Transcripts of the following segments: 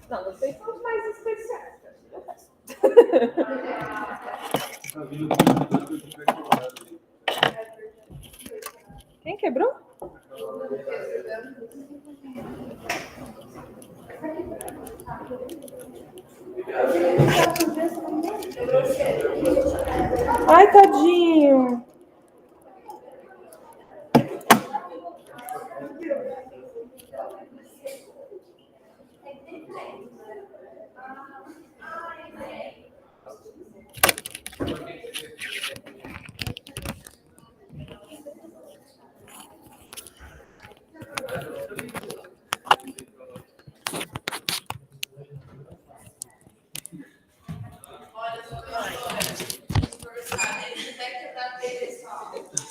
Não, vocês são os mais especiais. Quem quebrou? Ai, tadinho.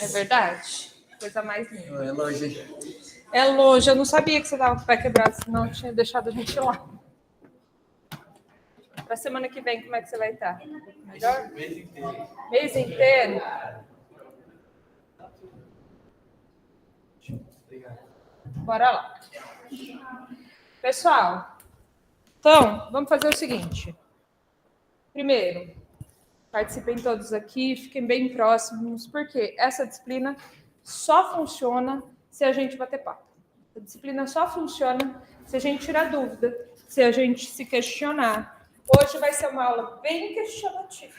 É verdade? Coisa mais linda. É longe. É longe. Eu não sabia que você estava com o pé quebrado, senão eu tinha deixado a gente lá. Para semana que vem, como é que você vai estar? Melhor? Mês inteiro. Mês inteiro? Bora lá. Pessoal, então, vamos fazer o seguinte. Primeiro, participem todos aqui, fiquem bem próximos, porque essa disciplina só funciona se a gente bater papo. A disciplina só funciona se a gente tirar dúvida, se a gente se questionar. Hoje vai ser uma aula bem questionativa.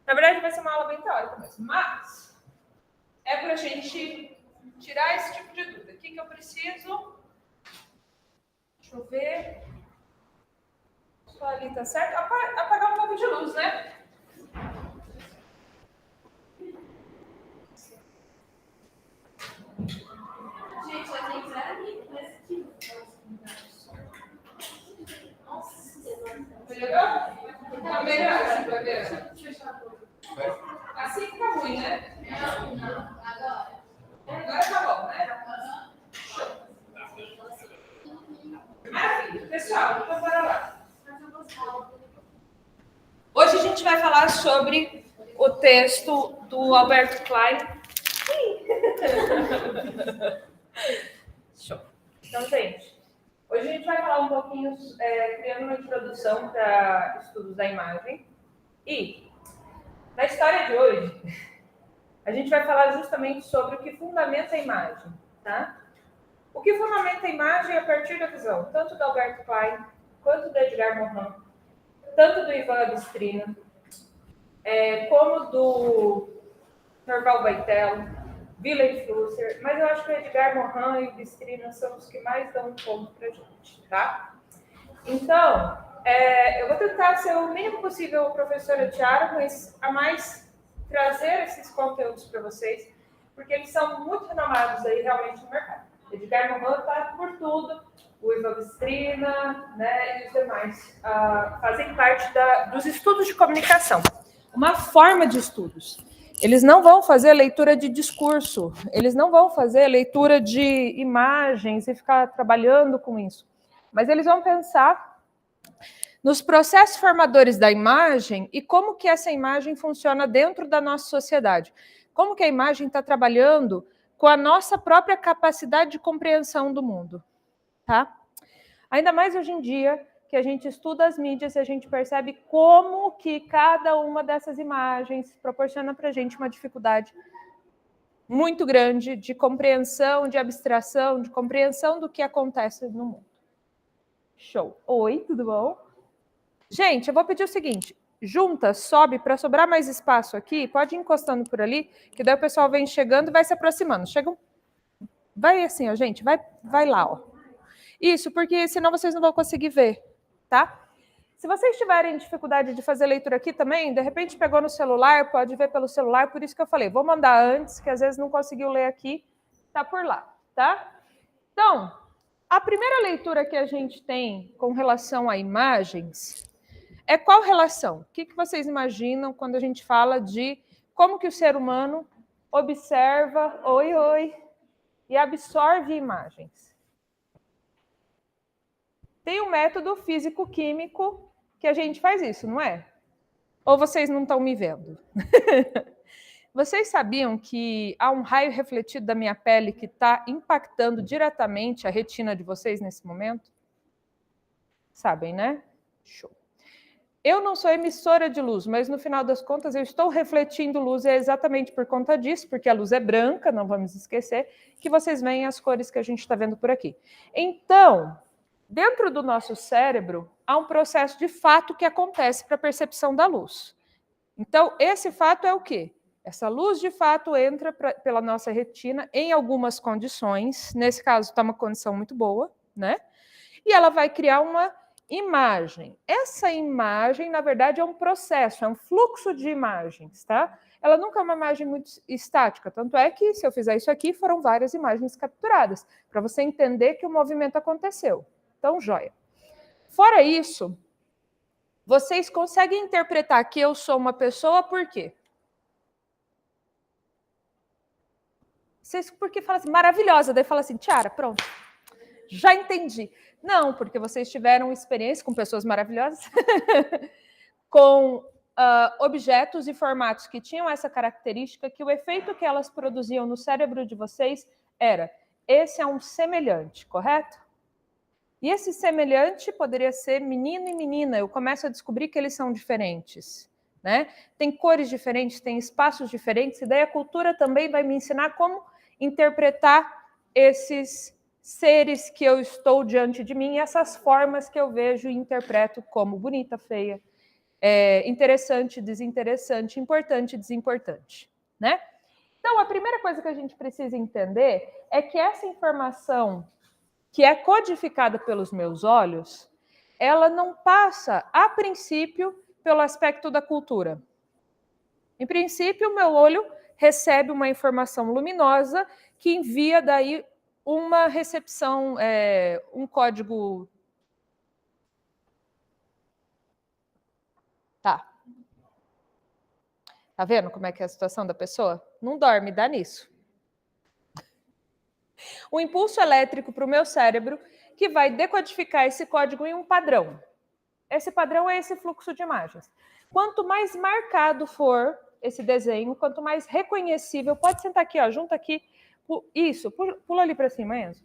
Na verdade, vai ser uma aula bem teórica mesmo, mas é para a gente tirar esse tipo de dúvida. O que eu preciso? Deixa eu ver. Só ali tá certo. Apagar um pouco de luz, né? Gente, a gente era ali. Melhorou? Tá melhor, vai ver. Assim fica ruim, né? Não. Agora tá bom, né? Maravilha. Pessoal, então bora lá. Hoje a gente vai falar sobre o texto do Albert Klein. Show. Então, gente, hoje a gente vai falar um pouquinho, criando uma introdução para estudos da imagem. E, na história de hoje, a gente vai falar justamente sobre o que fundamenta a imagem, tá? O que fundamenta a imagem a partir da visão, tanto do Albert Klein, quanto do Edgar Morin, tanto do Ivan Abistrina, como do Norval Baitello, Wilhelm Flusser, mas eu acho que o Edgar Morin e o Bistrina são os que mais dão um ponto para a gente, tá? Então, eu vou tentar ser o mínimo possível a professora Tiara, mas a mais trazer esses conteúdos para vocês, porque eles são muito renomados aí realmente no mercado. Edgar Morin está por tudo, o Ivan Bistrina, né, e os demais fazem parte dos estudos de comunicação. Uma forma de estudos. Eles não vão fazer leitura de discurso, eles não vão fazer leitura de imagens e ficar trabalhando com isso. Mas eles vão pensar nos processos formadores da imagem e como que essa imagem funciona dentro da nossa sociedade. Como que a imagem está trabalhando com a nossa própria capacidade de compreensão do mundo. Tá? Ainda mais hoje em dia, que a gente estuda as mídias e a gente percebe como que cada uma dessas imagens proporciona para a gente uma dificuldade muito grande de compreensão, de abstração, de compreensão do que acontece no mundo. Show. Oi, tudo bom? Gente, eu vou pedir o seguinte, junta, sobe, para sobrar mais espaço aqui, pode ir encostando por ali, que daí o pessoal vem chegando e vai se aproximando. Chega vai assim, ó, gente, vai lá, ó. Isso, porque senão vocês não vão conseguir ver, tá? Se vocês tiverem dificuldade de fazer leitura aqui também, de repente pegou no celular, pode ver pelo celular, por isso que eu falei, vou mandar antes, que às vezes não conseguiu ler aqui, tá por lá, tá? Então, a primeira leitura que a gente tem com relação a imagens é qual relação? O que vocês imaginam quando a gente fala de como que o ser humano observa, e absorve imagens? Tem um método físico-químico que a gente faz isso, não é? Ou vocês não estão me vendo? Vocês sabiam que há um raio refletido da minha pele que está impactando diretamente a retina de vocês nesse momento? Sabem, né? Show. Eu não sou emissora de luz, mas no final das contas eu estou refletindo luz, e é exatamente por conta disso, porque a luz é branca, não vamos esquecer, que vocês veem as cores que a gente está vendo por aqui. Então, dentro do nosso cérebro, há um processo de fato que acontece para a percepção da luz. Então, esse fato é o quê? Essa luz, de fato, entra pela nossa retina em algumas condições, nesse caso está uma condição muito boa, né? E ela vai criar uma imagem. Essa imagem, na verdade, é um processo, é um fluxo de imagens, tá? Ela nunca é uma imagem muito estática, tanto é que, se eu fizer isso aqui, foram várias imagens capturadas, para você entender que o movimento aconteceu. Então, joia. Fora isso, vocês conseguem interpretar que eu sou uma pessoa por quê? Vocês, porque falam assim, maravilhosa, daí fala assim, Tiara, pronto, já entendi. Não, porque vocês tiveram experiência com pessoas maravilhosas, com objetos e formatos que tinham essa característica, que o efeito que elas produziam no cérebro de vocês era, esse é um semelhante, correto? E esse semelhante poderia ser menino e menina, eu começo a descobrir que eles são diferentes. Né? Tem cores diferentes, tem espaços diferentes, e daí a cultura também vai me ensinar como interpretar esses seres que eu estou diante de mim, essas formas que eu vejo e interpreto como bonita, feia, interessante, desinteressante, importante, desimportante, né? Então, a primeira coisa que a gente precisa entender é que essa informação que é codificada pelos meus olhos, ela não passa, a princípio, pelo aspecto da cultura. Em princípio, o meu olho recebe uma informação luminosa que envia daí uma recepção, um código. Tá. Tá vendo como é que é a situação da pessoa? Não dorme, dá nisso. Um impulso elétrico para o meu cérebro que vai decodificar esse código em um padrão. Esse padrão é esse fluxo de imagens. Quanto mais marcado for esse desenho, quanto mais reconhecível, pode sentar aqui, ó, junto aqui, isso, pula ali para cima, Enzo.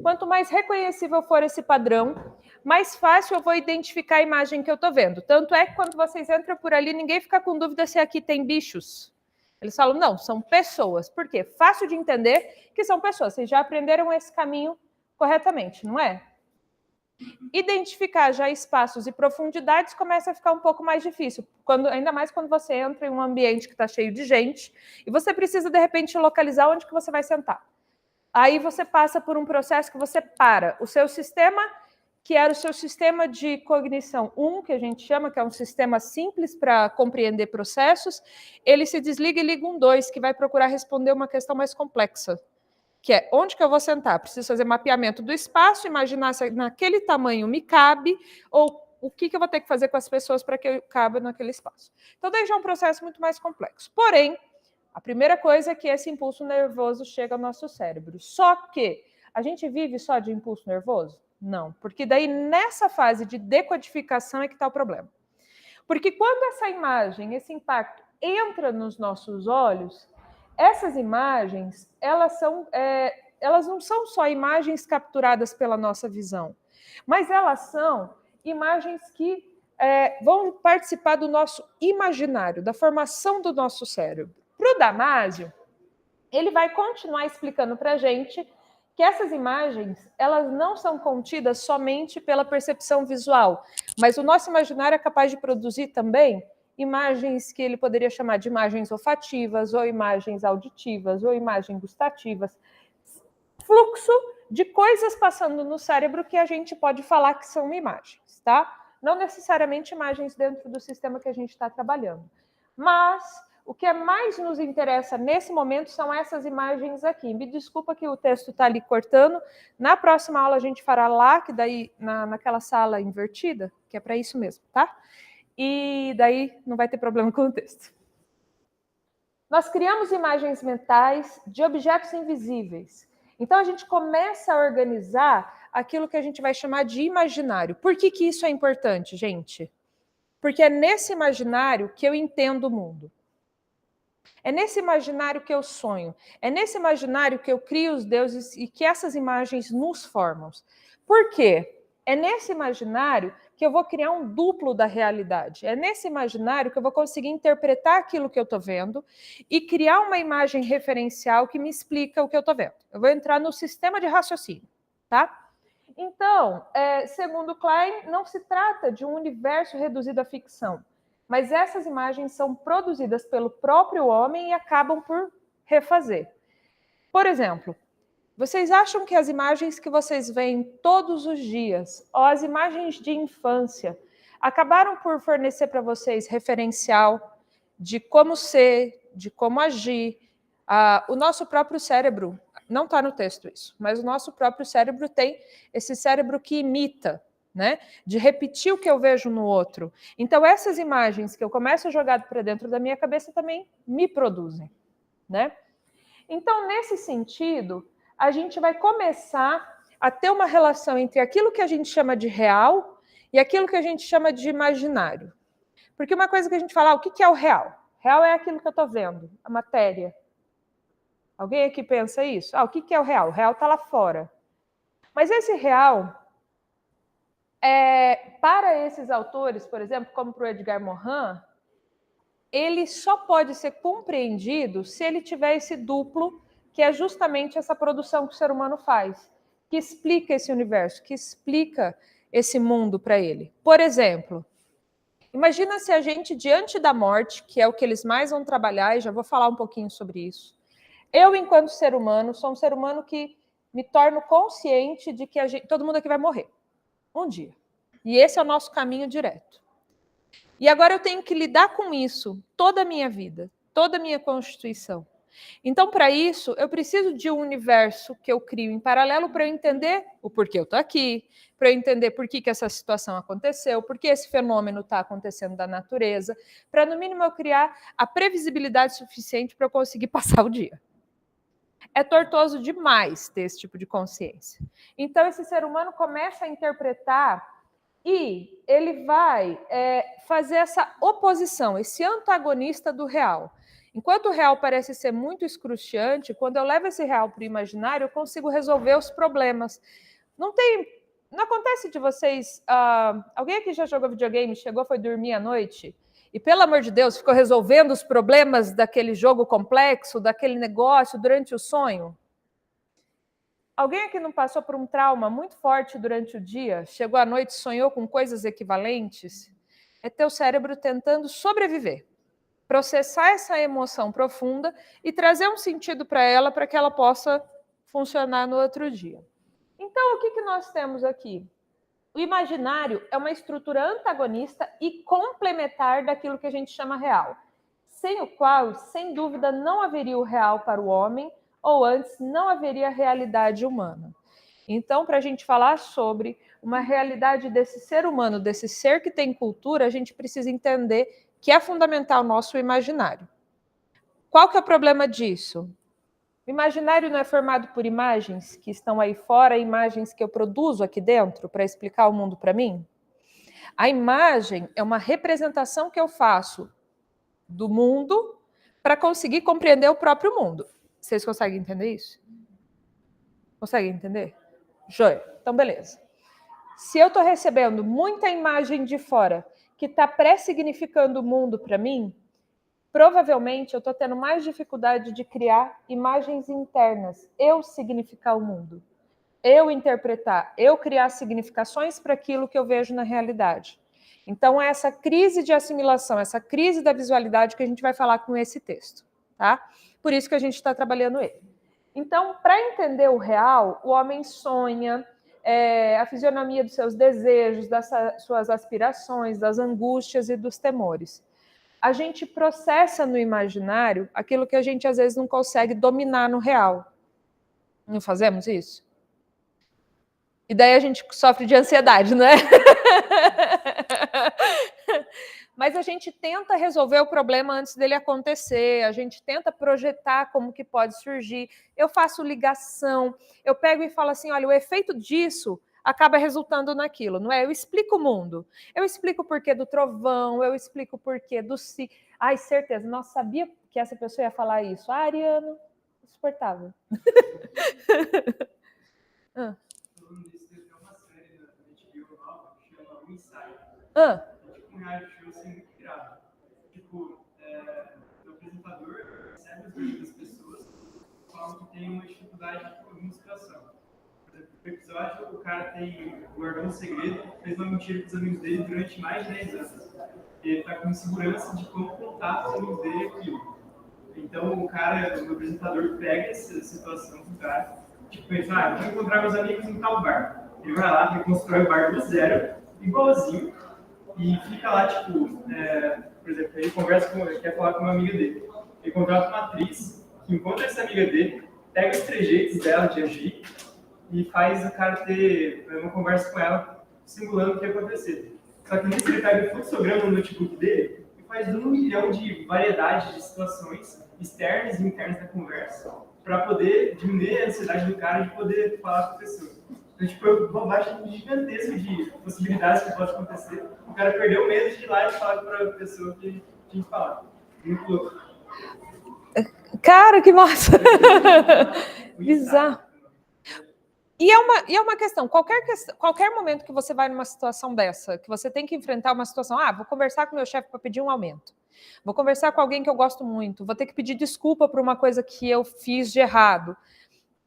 Quanto mais reconhecível for esse padrão, mais fácil eu vou identificar a imagem que eu estou vendo. Tanto é que quando vocês entram por ali, ninguém fica com dúvida se aqui tem bichos. Eles falam, não, são pessoas. Por quê? Fácil de entender que são pessoas. Vocês já aprenderam esse caminho corretamente, não é? Identificar já espaços e profundidades começa a ficar um pouco mais difícil, ainda mais quando você entra em um ambiente que está cheio de gente e você precisa, de repente, localizar onde que você vai sentar. Aí você passa por um processo que você para. O seu sistema, que era o seu sistema de cognição 1, que a gente chama, que é um sistema simples para compreender processos, ele se desliga e liga um 2, que vai procurar responder uma questão mais complexa, que é onde que eu vou sentar? Preciso fazer mapeamento do espaço, imaginar se naquele tamanho me cabe, ou o que eu vou ter que fazer com as pessoas para que eu caiba naquele espaço. Então, daí já é um processo muito mais complexo. Porém, a primeira coisa é que esse impulso nervoso chega ao nosso cérebro. Só que a gente vive só de impulso nervoso? Não, porque daí nessa fase de decodificação é que está o problema. Porque quando essa imagem, esse impacto entra nos nossos olhos, essas imagens, elas não são só imagens capturadas pela nossa visão, mas elas são imagens que vão participar do nosso imaginário, da formação do nosso cérebro. Para o Damásio, ele vai continuar explicando para a gente que essas imagens, elas não são contidas somente pela percepção visual, mas o nosso imaginário é capaz de produzir também imagens que ele poderia chamar de imagens olfativas, ou imagens auditivas, ou imagens gustativas. Fluxo de coisas passando no cérebro que a gente pode falar que são imagens, tá? Não necessariamente imagens dentro do sistema que a gente está trabalhando. Mas o que mais nos interessa nesse momento são essas imagens aqui. Me desculpa que o texto está ali cortando. Na próxima aula a gente fará lá, que daí naquela sala invertida, que é para isso mesmo, tá? E daí não vai ter problema com o texto. Nós criamos imagens mentais de objetos invisíveis. Então a gente começa a organizar aquilo que a gente vai chamar de imaginário. Por que isso é importante, gente? Porque é nesse imaginário que eu entendo o mundo. É nesse imaginário que eu sonho. É nesse imaginário que eu crio os deuses e que essas imagens nos formam. Por quê? É nesse imaginário que eu vou criar um duplo da realidade. É nesse imaginário que eu vou conseguir interpretar aquilo que eu estou vendo e criar uma imagem referencial que me explica o que eu estou vendo. Eu vou entrar no sistema de raciocínio, tá? Então, segundo Klein, não se trata de um universo reduzido à ficção, mas essas imagens são produzidas pelo próprio homem e acabam por refazer. Por exemplo, vocês acham que as imagens que vocês veem todos os dias, ou as imagens de infância, acabaram por fornecer para vocês referencial de como ser, de como agir? O nosso próprio cérebro, não está no texto isso, mas o nosso próprio cérebro tem esse cérebro que imita, né? De repetir o que eu vejo no outro. Então, essas imagens que eu começo a jogar para dentro da minha cabeça também me produzem, né? Então, nesse sentido, a gente vai começar a ter uma relação entre aquilo que a gente chama de real e aquilo que a gente chama de imaginário. Porque uma coisa que a gente fala, o que é o real? Real é aquilo que eu estou vendo, a matéria. Alguém aqui pensa isso? O que é o real? O real está lá fora. Mas esse real, para esses autores, por exemplo, como para o Edgar Morin, ele só pode ser compreendido se ele tiver esse duplo, que é justamente essa produção que o ser humano faz, que explica esse universo, que explica esse mundo para ele. Por exemplo, imagina se a gente, diante da morte, que é o que eles mais vão trabalhar, e já vou falar um pouquinho sobre isso, eu, enquanto ser humano, sou um ser humano que me torno consciente de que todo mundo aqui vai morrer, um dia. E esse é o nosso caminho direto. E agora eu tenho que lidar com isso toda a minha vida, toda a minha constituição. Então, para isso, eu preciso de um universo que eu crio em paralelo para eu entender o porquê eu estou aqui, para eu entender por que essa situação aconteceu, por que esse fenômeno está acontecendo da natureza, para, no mínimo, eu criar a previsibilidade suficiente para eu conseguir passar o dia. É tortuoso demais ter esse tipo de consciência. Então, esse ser humano começa a interpretar e ele vai fazer essa oposição, esse antagonista do real. Enquanto o real parece ser muito excruciante, quando eu levo esse real para o imaginário, eu consigo resolver os problemas. Não acontece de vocês... alguém aqui já jogou videogame, chegou, foi dormir à noite, e, pelo amor de Deus, ficou resolvendo os problemas daquele jogo complexo, daquele negócio, durante o sonho? Alguém aqui não passou por um trauma muito forte durante o dia? Chegou à noite e sonhou com coisas equivalentes? É teu cérebro tentando sobreviver, processar essa emoção profunda e trazer um sentido para ela, para que ela possa funcionar no outro dia. Então, o que nós temos aqui? O imaginário é uma estrutura antagonista e complementar daquilo que a gente chama real, sem o qual, sem dúvida, não haveria o real para o homem, ou antes, não haveria realidade humana. Então, para a gente falar sobre uma realidade desse ser humano, desse ser que tem cultura, a gente precisa entender que é fundamental o nosso imaginário. Qual que é o problema disso? O imaginário não é formado por imagens que estão aí fora, imagens que eu produzo aqui dentro para explicar o mundo para mim? A imagem é uma representação que eu faço do mundo para conseguir compreender o próprio mundo. Vocês conseguem entender isso? Conseguem entender? Joia. Então, beleza. Se eu estou recebendo muita imagem de fora que está pré-significando o mundo para mim, provavelmente eu estou tendo mais dificuldade de criar imagens internas, eu significar o mundo, eu interpretar, eu criar significações para aquilo que eu vejo na realidade. Então, é essa crise de assimilação, essa crise da visualidade que a gente vai falar com esse texto, tá? Por isso que a gente está trabalhando ele. Então, para entender o real, o homem sonha, a fisionomia dos seus desejos, das suas aspirações, das angústias e dos temores. A gente processa no imaginário aquilo que a gente às vezes não consegue dominar no real. Não fazemos isso? E daí a gente sofre de ansiedade, não é? Mas a gente tenta resolver o problema antes dele acontecer, a gente tenta projetar como que pode surgir. Eu faço ligação, eu pego e falo assim, olha, o efeito disso acaba resultando naquilo, não é? Eu explico o mundo, eu explico o porquê do trovão, eu explico o porquê do si. Ai, certeza, nossa, sabia que essa pessoa ia falar isso. Ariano, insuportável. Tipo um reality show assim, muito criado. Tipo, o apresentador recebe os vídeos das pessoas, falam que tem uma dificuldade em alguma situação. Por exemplo, no episódio, o cara guardou um segredo, fez uma mentira com os amigos dele durante mais de 10 anos. E ele está com insegurança de como contar para os amigos dele aquilo. Então, o apresentador pega essa situação do cara, tipo, pensa, eu vou encontrar meus amigos em tal bar. Ele vai lá, reconstrói o bar do zero, igualzinho, e fica lá, tipo, por exemplo, ele quer falar com uma amiga dele. Ele contrata uma atriz, que encontra essa amiga dele, pega os trejeitos dela de agir e faz o cara ter uma conversa com ela, simulando o que ia acontecer. Só que nisso ele pega o fluxograma no notebook dele e faz 1 milhão de variedades de situações externas e internas da conversa para poder diminuir a ansiedade do cara de poder falar com a pessoa. Então, tipo, é uma baixa gigantesca de possibilidades que pode acontecer. O cara perdeu o medo de ir lá e falar para a pessoa que tinha que falar. Muito louco. Cara, que massa! Bizarro. E é uma questão, qualquer momento que você vai numa situação dessa, que você tem que enfrentar uma situação, vou conversar com meu chefe para pedir um aumento, vou conversar com alguém que eu gosto muito, vou ter que pedir desculpa por uma coisa que eu fiz de errado.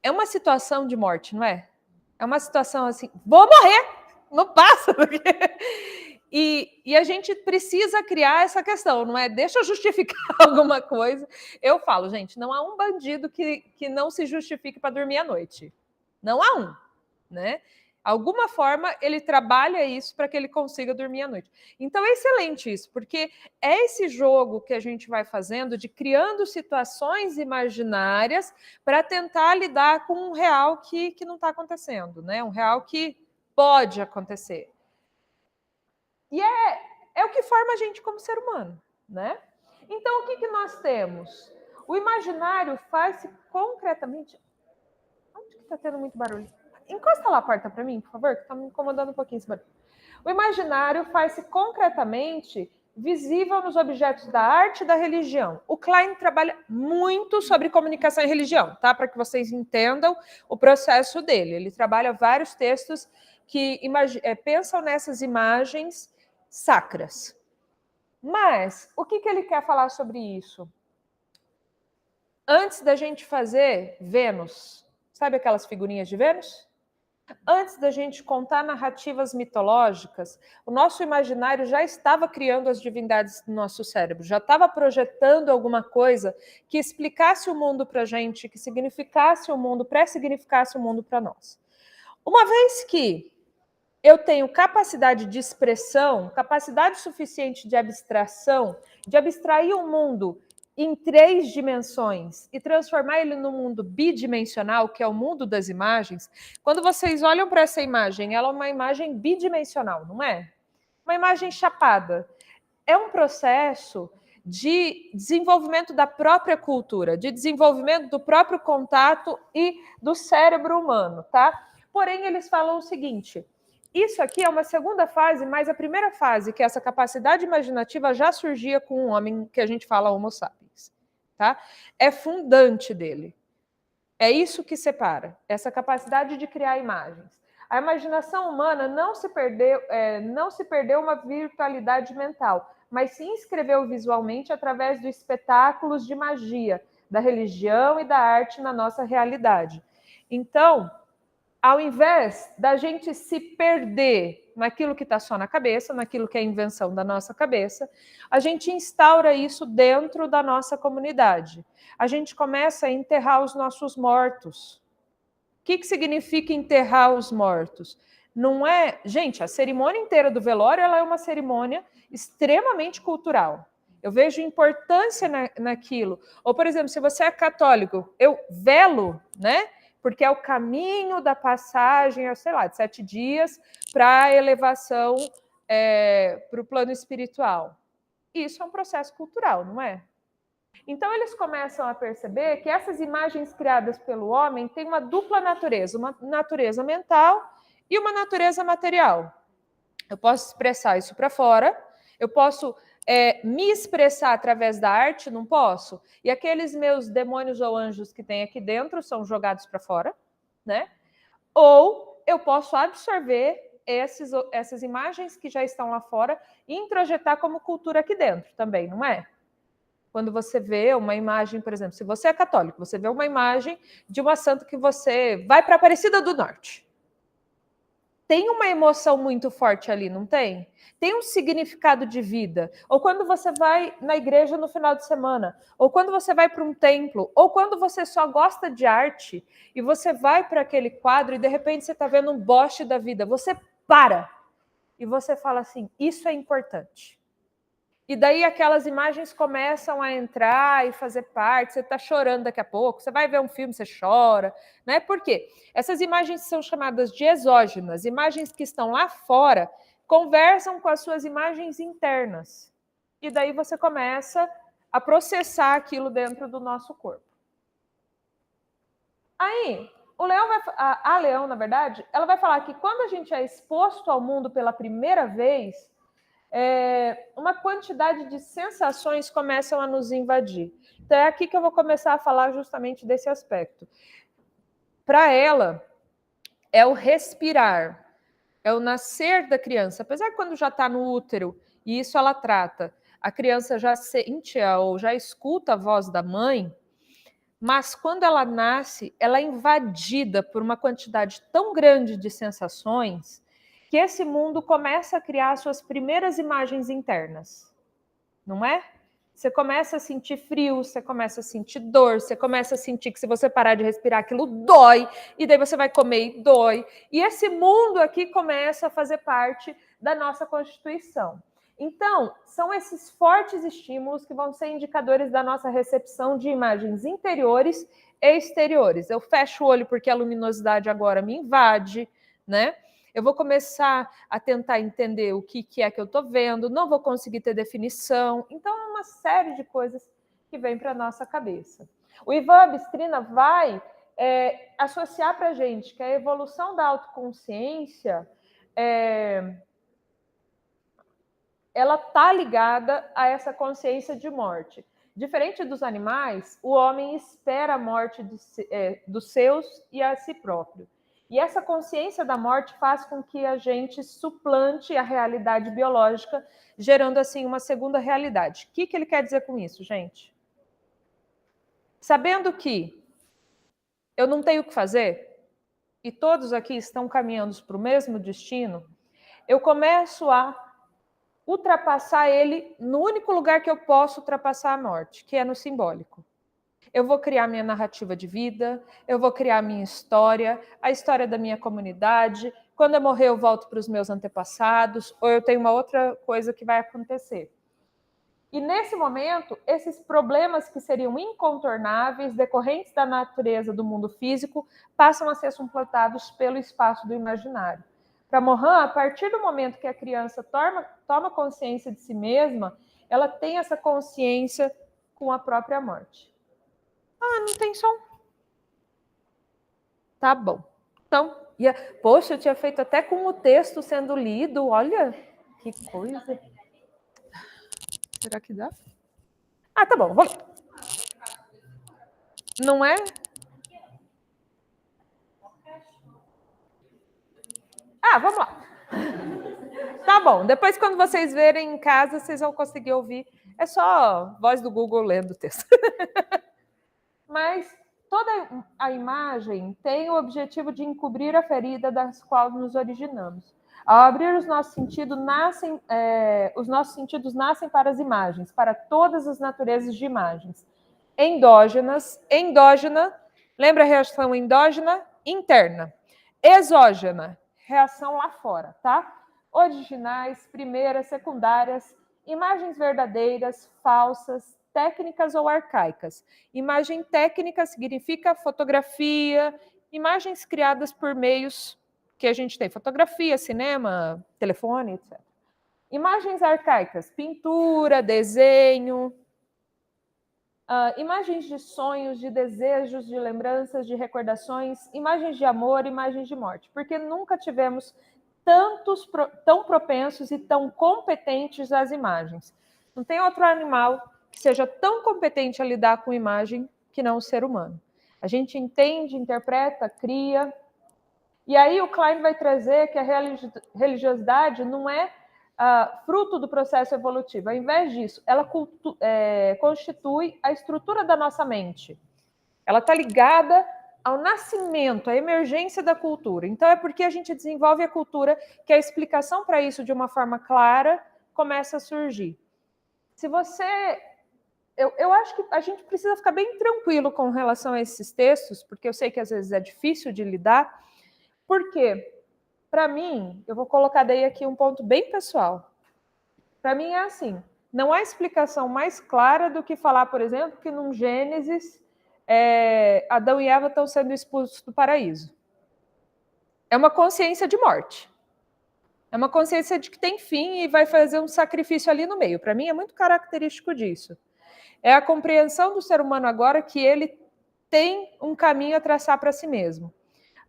É uma situação de morte, não é? É uma situação assim, vou morrer, não passa. E a gente precisa criar essa questão, não é? Deixa eu justificar alguma coisa. Eu falo, gente, não há um bandido que não se justifique para dormir à noite. Não há um, né? Alguma forma ele trabalha isso para que ele consiga dormir à noite. Então é excelente isso, porque é esse jogo que a gente vai fazendo de criando situações imaginárias para tentar lidar com um real que não está acontecendo, né? Um real que pode acontecer. E é o que forma a gente como ser humano, né? Então o que nós temos? O imaginário faz-se concretamente. Onde que está tendo muito barulho? Encosta lá a porta para mim, por favor, que está me incomodando um pouquinho esse barulho. O imaginário faz-se concretamente visível nos objetos da arte e da religião. O Klein trabalha muito sobre comunicação e religião, tá? Para que vocês entendam o processo dele. Ele trabalha vários textos que pensam nessas imagens sacras. Mas o que ele quer falar sobre isso? Antes da gente fazer Vênus, sabe aquelas figurinhas de Vênus? Antes da gente contar narrativas mitológicas, o nosso imaginário já estava criando as divindades do nosso cérebro, já estava projetando alguma coisa que explicasse o mundo para a gente, que significasse o mundo, pré-significasse o mundo para nós. Uma vez que eu tenho capacidade de expressão, capacidade suficiente de abstração, de abstrair o mundo em 3 dimensões e transformar ele num mundo bidimensional, que é o mundo das imagens, quando vocês olham para essa imagem, ela é uma imagem bidimensional, não é? Uma imagem chapada. É um processo de desenvolvimento da própria cultura, de desenvolvimento do próprio contato e do cérebro humano, tá? Porém, eles falam o seguinte: isso aqui é uma segunda fase, mas a primeira fase, que é essa capacidade imaginativa, já surgia com um homem que a gente fala Homo sapiens, tá? É fundante dele. É isso que separa, essa capacidade de criar imagens. A imaginação humana não se perdeu uma virtualidade mental, mas se inscreveu visualmente através dos espetáculos de magia, da religião e da arte na nossa realidade. Então, ao invés da gente se perder naquilo que está só na cabeça, naquilo que é invenção da nossa cabeça, a gente instaura isso dentro da nossa comunidade. A gente começa a enterrar os nossos mortos. O que significa enterrar os mortos? Não é... Gente, a cerimônia inteira do velório ela é uma cerimônia extremamente cultural. Eu vejo importância naquilo. Ou, por exemplo, se você é católico, eu velo, né? Porque é o caminho da passagem, sei lá, de 7 dias para a elevação para o plano espiritual. Isso é um processo cultural, não é? Então, eles começam a perceber que essas imagens criadas pelo homem têm uma dupla natureza, uma natureza mental e uma natureza material. Eu posso expressar isso para fora, eu posso me expressar através da arte, não posso? E aqueles meus demônios ou anjos que tem aqui dentro são jogados para fora, né? Ou eu posso absorver essas imagens que já estão lá fora e introjetar como cultura aqui dentro também, não é? Quando você vê uma imagem, por exemplo, se você é católico, você vê uma imagem de uma santa que você vai para Aparecida do Norte. Tem uma emoção muito forte ali, não tem? Tem um significado de vida. Ou quando você vai na igreja no final de semana, ou quando você vai para um templo, ou quando você só gosta de arte e você vai para aquele quadro e de repente você está vendo um boste da vida, você para e você fala assim, isso é importante. E daí aquelas imagens começam a entrar e fazer parte, você está chorando daqui a pouco, você vai ver um filme, você chora, né? Por quê? Essas imagens são chamadas de exógenas, imagens que estão lá fora, conversam com as suas imagens internas. E daí você começa a processar aquilo dentro do nosso corpo. Aí, a Leão, na verdade, ela vai falar que quando a gente é exposto ao mundo pela primeira vez, uma quantidade de sensações começam a nos invadir. Então é aqui que eu vou começar a falar justamente desse aspecto. Para ela, é o respirar, é o nascer da criança. Apesar que quando já está no útero, e isso ela trata, a criança já sente ou já escuta a voz da mãe, mas quando ela nasce, ela é invadida por uma quantidade tão grande de sensações que esse mundo começa a criar suas primeiras imagens internas, não é? Você começa a sentir frio, você começa a sentir dor, você começa a sentir que se você parar de respirar, aquilo dói, e daí você vai comer e dói. E esse mundo aqui começa a fazer parte da nossa constituição. Então, são esses fortes estímulos que vão ser indicadores da nossa recepção de imagens interiores e exteriores. Eu fecho o olho porque a luminosidade agora me invade, né? Eu vou começar a tentar entender o que é que eu estou vendo, não vou conseguir ter definição. Então, é uma série de coisas que vem para a nossa cabeça. O Ivan Abistrina vai associar para a gente que a evolução da autoconsciência ela está ligada a essa consciência de morte. Diferente dos animais, o homem espera a morte dos seus e a si próprio. E essa consciência da morte faz com que a gente suplante a realidade biológica, gerando assim uma segunda realidade. O que ele quer dizer com isso, gente? Sabendo que eu não tenho o que fazer e todos aqui estão caminhando para o mesmo destino, eu começo a ultrapassar ele no único lugar que eu posso ultrapassar a morte, que é no simbólico. Eu vou criar minha narrativa de vida, eu vou criar minha história, a história da minha comunidade. Quando eu morrer, eu volto para os meus antepassados, ou eu tenho uma outra coisa que vai acontecer. E nesse momento, esses problemas que seriam incontornáveis, decorrentes da natureza do mundo físico, passam a ser suplantados pelo espaço do imaginário. Para Morin, a partir do momento que a criança toma consciência de si mesma, ela tem essa consciência com a própria morte. Ah, não tem som. Tá bom. Então, poxa, eu tinha feito até com o texto sendo lido. Olha, que coisa. Será que dá? Ah, tá bom. Vamos. Não é? Ah, vamos lá. Tá bom. Depois, quando vocês verem em casa, vocês vão conseguir ouvir. É só voz do Google lendo o texto. Mas toda a imagem tem o objetivo de encobrir a ferida das quais nos originamos. Ao abrir os nossos sentidos, os nossos sentidos nascem para as imagens, para todas as naturezas de imagens. Endógena, lembra a reação endógena? Interna. Exógena, reação lá fora, tá? Originais, primeiras, secundárias, imagens verdadeiras, falsas, técnicas ou arcaicas. Imagem técnica significa fotografia, imagens criadas por meios que a gente tem, fotografia, cinema, telefone, etc. Imagens arcaicas, pintura, desenho, imagens de sonhos, de desejos, de lembranças, de recordações, imagens de amor, imagens de morte, porque nunca tivemos tão propensos e tão competentes às imagens. Não tem outro animal que seja tão competente a lidar com imagem que não o ser humano. A gente entende, interpreta, cria, E aí o Klein vai trazer que a religiosidade não é fruto do processo evolutivo. Ao invés disso, ela constitui a estrutura da nossa mente. Ela está ligada ao nascimento, à emergência da cultura. Então, é porque a gente desenvolve a cultura que a explicação para isso de uma forma clara começa a surgir. Se você... Eu acho que a gente precisa ficar bem tranquilo com relação a esses textos, porque eu sei que às vezes é difícil de lidar. Por quê? Para mim, eu vou colocar daí aqui um ponto bem pessoal. Para mim é assim, não há explicação mais clara do que falar, por exemplo, que num Gênesis, Adão e Eva estão sendo expulsos do paraíso. É uma consciência de morte. É uma consciência de que tem fim e vai fazer um sacrifício ali no meio. Para mim é muito característico disso. É a compreensão do ser humano agora que ele tem um caminho a traçar para si mesmo.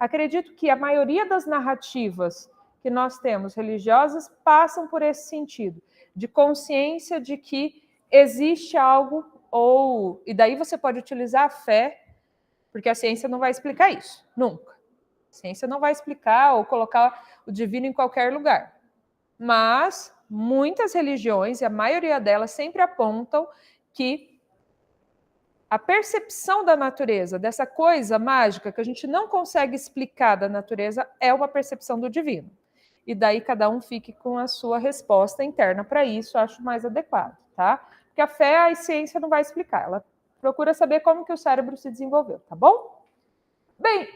Acredito que a maioria das narrativas que nós temos religiosas passam por esse sentido, de consciência de que existe algo, e daí você pode utilizar a fé, porque a ciência não vai explicar isso, nunca. A ciência não vai explicar ou colocar o divino em qualquer lugar. Mas muitas religiões, e a maioria delas, sempre apontam que a percepção da natureza, dessa coisa mágica que a gente não consegue explicar da natureza, é uma percepção do divino. E daí cada um fique com a sua resposta interna para isso, acho mais adequado, tá? Porque a fé, a ciência não vai explicar, ela procura saber como que o cérebro se desenvolveu, tá bom? Bem,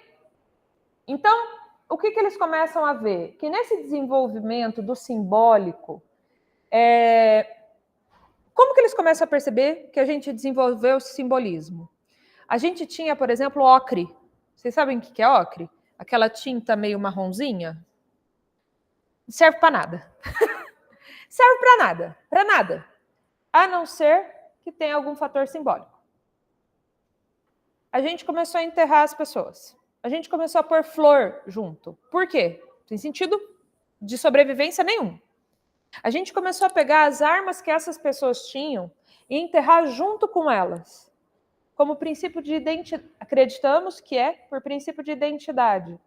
então, o que eles começam a ver? Que nesse desenvolvimento do simbólico, como que eles começam a perceber que a gente desenvolveu o simbolismo? A gente tinha, por exemplo, ocre. Vocês sabem o que é ocre? Aquela tinta meio marronzinha? Não serve para nada. Serve para nada. A não ser que tenha algum fator simbólico. A gente começou a enterrar as pessoas. A gente começou a pôr flor junto. Por quê? Não tem sentido de sobrevivência nenhum. A gente começou a pegar as armas que essas pessoas tinham e enterrar junto com elas. Como princípio de identidade. Acreditamos que é por princípio de identidade.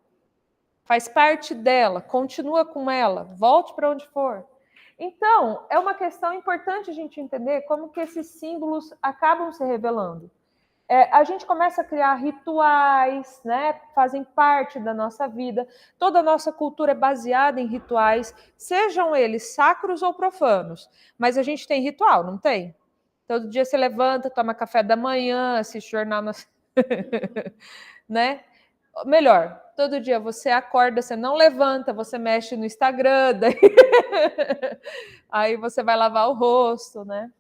Faz parte dela, continua com ela, volte para onde for. Então, é uma questão importante a gente entender como que esses símbolos acabam se revelando. A gente começa a criar rituais, né? Fazem parte da nossa vida. Toda a nossa cultura é baseada em rituais, sejam eles sacros ou profanos. Mas a gente tem ritual, não tem? Todo dia você levanta, toma café da manhã, assiste jornal, né? Melhor, todo dia você acorda, você não levanta, você mexe no Instagram, daí... aí você vai lavar o rosto, né?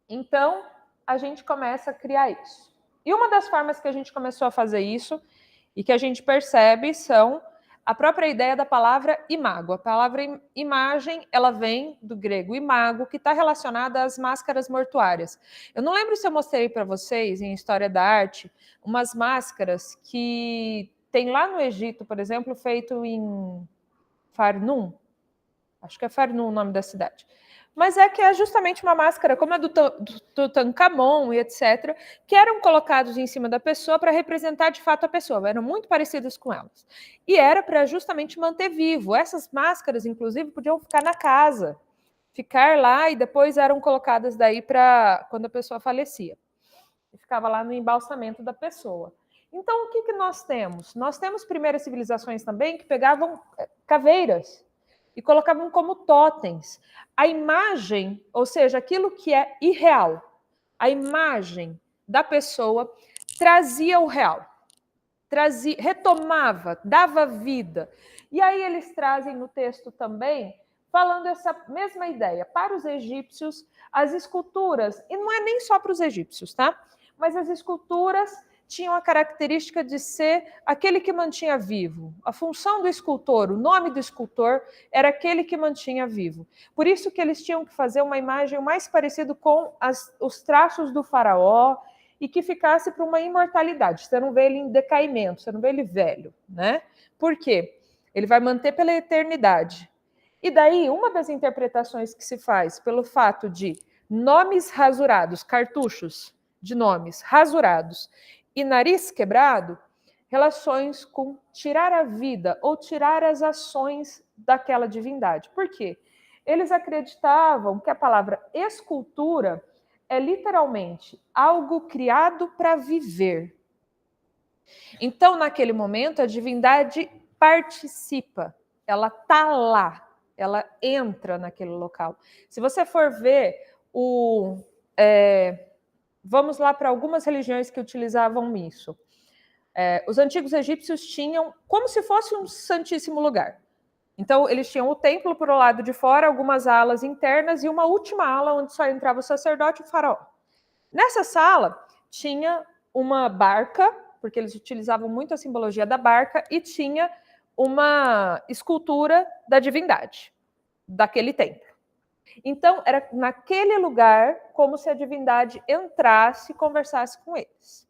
Então, a gente começa a criar isso. E uma das formas que a gente começou a fazer isso, e que a gente percebe, são a própria ideia da palavra imago. A palavra imagem, ela vem do grego imago, que está relacionada às máscaras mortuárias. Eu não lembro se eu mostrei para vocês, em História da Arte, umas máscaras que tem lá no Egito, por exemplo, feito em Farnum. Acho que é Farnum o nome da cidade. Mas que é justamente uma máscara, como a do Tutankhamon e etc., que eram colocados em cima da pessoa para representar de fato a pessoa, eram muito parecidas com elas. E era para justamente manter vivo. Essas máscaras, inclusive, podiam ficar na casa, ficar lá e depois eram colocadas daí para quando a pessoa falecia. E ficava lá no embalsamento da pessoa. Então, o que nós temos? Nós temos primeiras civilizações também que pegavam caveiras e colocavam como totens. A imagem, ou seja, aquilo que é irreal, a imagem da pessoa trazia o real, retomava, dava vida. E aí eles trazem no texto também, falando essa mesma ideia. Para os egípcios, as esculturas, e não é nem só para os egípcios, tá? Mas as esculturas tinham a característica de ser aquele que mantinha vivo. A função do escultor, o nome do escultor, era aquele que mantinha vivo. Por isso que eles tinham que fazer uma imagem mais parecida com os traços do faraó e que ficasse para uma imortalidade. Você não vê ele em decaimento, você não vê ele velho, né? Por quê? Ele vai manter pela eternidade. E daí, uma das interpretações que se faz pelo fato de nomes rasurados, cartuchos de nomes rasurados, e nariz quebrado, relações com tirar a vida ou tirar as ações daquela divindade. Por quê? Eles acreditavam que a palavra escultura é literalmente algo criado para viver. Então, naquele momento, a divindade participa, ela está lá, ela entra naquele local. Se você for ver vamos lá para algumas religiões que utilizavam isso. Os antigos egípcios tinham como se fosse um santíssimo lugar. Então, eles tinham o templo por o lado de fora, algumas alas internas e uma última ala onde só entrava o sacerdote e o faraó. Nessa sala, tinha uma barca, porque eles utilizavam muito a simbologia da barca, e tinha uma escultura da divindade, daquele templo. Então, era naquele lugar como se a divindade entrasse e conversasse com eles.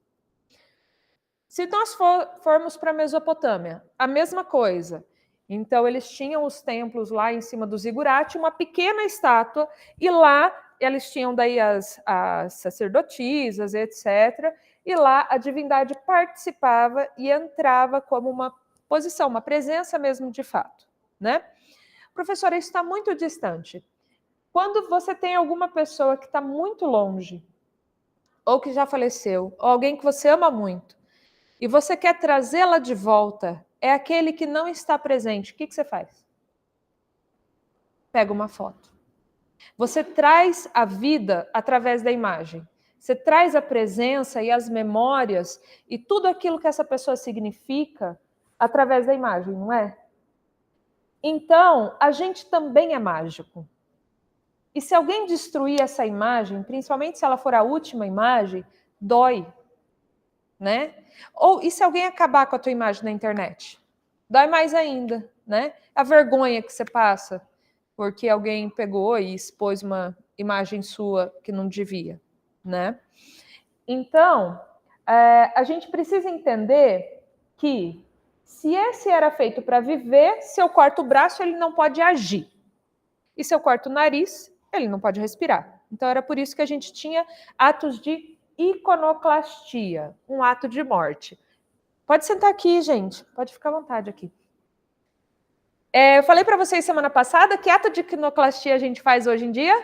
Se nós formos para a Mesopotâmia, a mesma coisa. Então, eles tinham os templos lá em cima do zigurate, uma pequena estátua, e lá eles tinham daí as sacerdotisas, etc. E lá a divindade participava e entrava como uma posição, uma presença mesmo de fato, né? Professora, isso está muito distante. Quando você tem alguma pessoa que está muito longe, ou que já faleceu, ou alguém que você ama muito, e você quer trazê-la de volta, é aquele que não está presente, o que você faz? Pega uma foto. Você traz a vida através da imagem. Você traz a presença e as memórias e tudo aquilo que essa pessoa significa através da imagem, não é? Então, a gente também é mágico. E se alguém destruir essa imagem, principalmente se ela for a última imagem, dói, né? E se alguém acabar com a tua imagem na internet? Dói mais ainda, né? A vergonha que você passa porque alguém pegou e expôs uma imagem sua que não devia, né? Então, a gente precisa entender que se esse era feito para viver, se eu corto o braço, ele não pode agir. E se eu corto o nariz, ele não pode respirar. Então, era por isso que a gente tinha atos de iconoclastia, um ato de morte. Pode sentar aqui, gente. Pode ficar à vontade aqui. Eu falei para vocês semana passada que ato de iconoclastia a gente faz hoje em dia?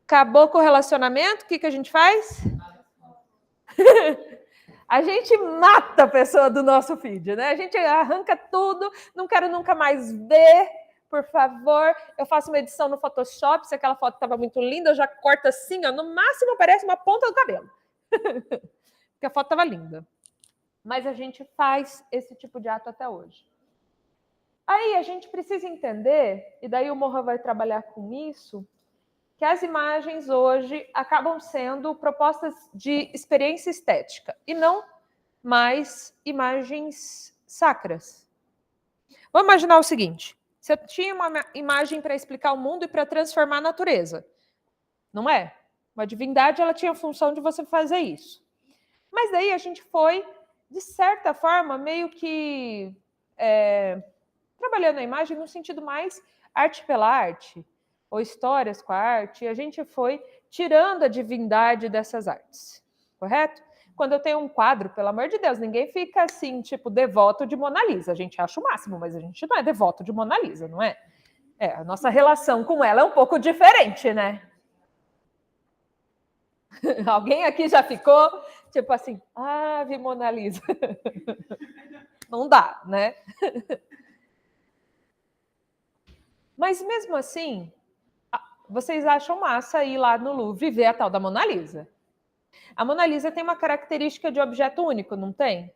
Acabou com o relacionamento, o que a gente faz? A gente mata a pessoa do nosso feed, né? A gente arranca tudo, não quero nunca mais ver, por favor. Eu faço uma edição no Photoshop, se aquela foto estava muito linda, eu já corto assim, ó, no máximo aparece uma ponta do cabelo. Porque a foto estava linda. Mas a gente faz esse tipo de ato até hoje. Aí a gente precisa entender, e daí o Mohan vai trabalhar com isso, que as imagens hoje acabam sendo propostas de experiência estética e não mais imagens sacras. Vamos imaginar o seguinte: você tinha uma imagem para explicar o mundo e para transformar a natureza, não é? Uma divindade, ela tinha a função de você fazer isso. Mas daí a gente foi, de certa forma, meio que trabalhando a imagem no sentido mais arte pela arte, ou histórias com a arte, e a gente foi tirando a divindade dessas artes, correto? Quando eu tenho um quadro, pelo amor de Deus, ninguém fica assim, tipo, devoto de Mona Lisa. A gente acha o máximo, mas a gente não é devoto de Mona Lisa, não é? A nossa relação com ela é um pouco diferente, né? Alguém aqui já ficou, tipo assim, Ave Mona Lisa. Não dá, né? Mas mesmo assim, vocês acham massa ir lá no Louvre e ver a tal da Mona Lisa. A Mona Lisa tem uma característica de objeto único, não tem?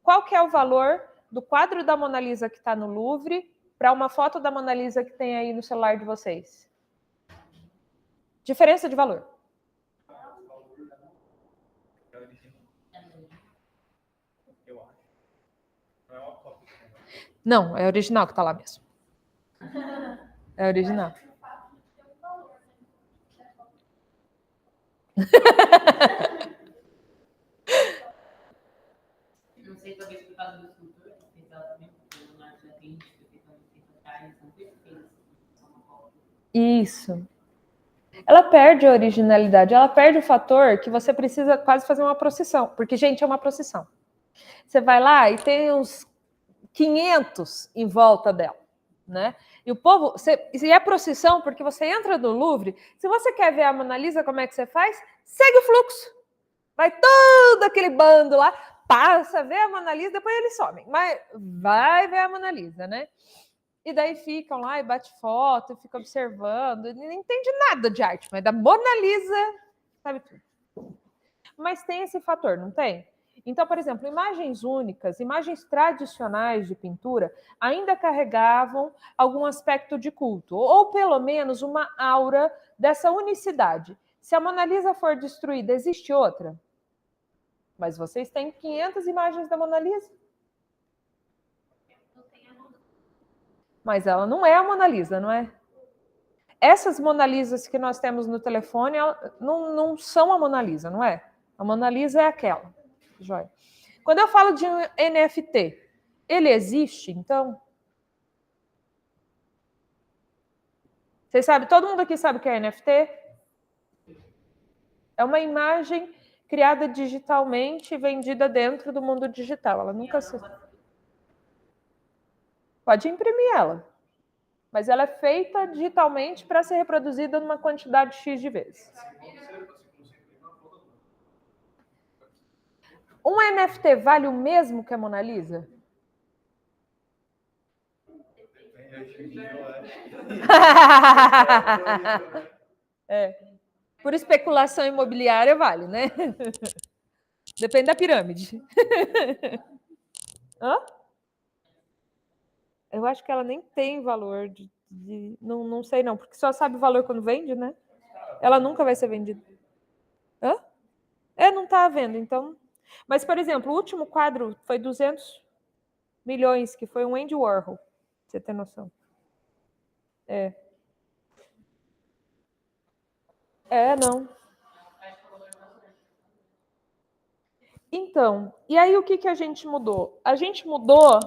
Qual que é o valor do quadro da Mona Lisa que está no Louvre para uma foto da Mona Lisa que tem aí no celular de vocês? Diferença de valor. Não, é original que está lá mesmo. É original. Não sei, talvez por causa do escultor, que fez ela também, porque o Leonardo da Vinci, que fez ela atrás, não fez uma cópia. Isso. Ela perde a originalidade, ela perde o fator que você precisa quase fazer uma procissão, porque, gente, é uma procissão. Você vai lá e tem uns 500 em volta dela, né? E o povo, e é procissão, porque você entra no Louvre, se você quer ver a Mona Lisa, como é que você faz? Segue o fluxo. Vai todo aquele bando lá, passa, vê a Mona Lisa, depois eles somem. Mas vai ver a Mona Lisa, né? E daí ficam lá e bate foto, e fica observando, e não entende nada de arte, mas da Mona Lisa sabe tudo. Mas tem esse fator, não tem? Então, por exemplo, imagens únicas, imagens tradicionais de pintura ainda carregavam algum aspecto de culto, ou pelo menos uma aura dessa unicidade. Se a Mona Lisa for destruída, existe outra? Mas vocês têm 500 imagens da Mona Lisa. Mas ela não é a Mona Lisa, não é? Essas Mona Lisas que nós temos no telefone não são a Mona Lisa, não é? A Mona Lisa é aquela. Joia. Quando eu falo de um NFT, ele existe, então? Vocês sabem, todo mundo aqui sabe o que é NFT? É uma imagem criada digitalmente e vendida dentro do mundo digital. Ela nunca se... Pode imprimir ela. Mas ela é feita digitalmente para ser reproduzida numa quantidade X de vezes. Um NFT vale o mesmo que a Mona Lisa? É. Por especulação imobiliária vale, né? Depende da pirâmide. Hã? Eu acho que ela nem tem valor não sei não, porque só sabe o valor quando vende, né? Ela nunca vai ser vendida. Hã? Não está à venda, então. Mas, por exemplo, o último quadro foi 200 milhões, que foi um Andy Warhol. Pra você ter noção. Não. Então, e aí o que a gente mudou? A gente mudou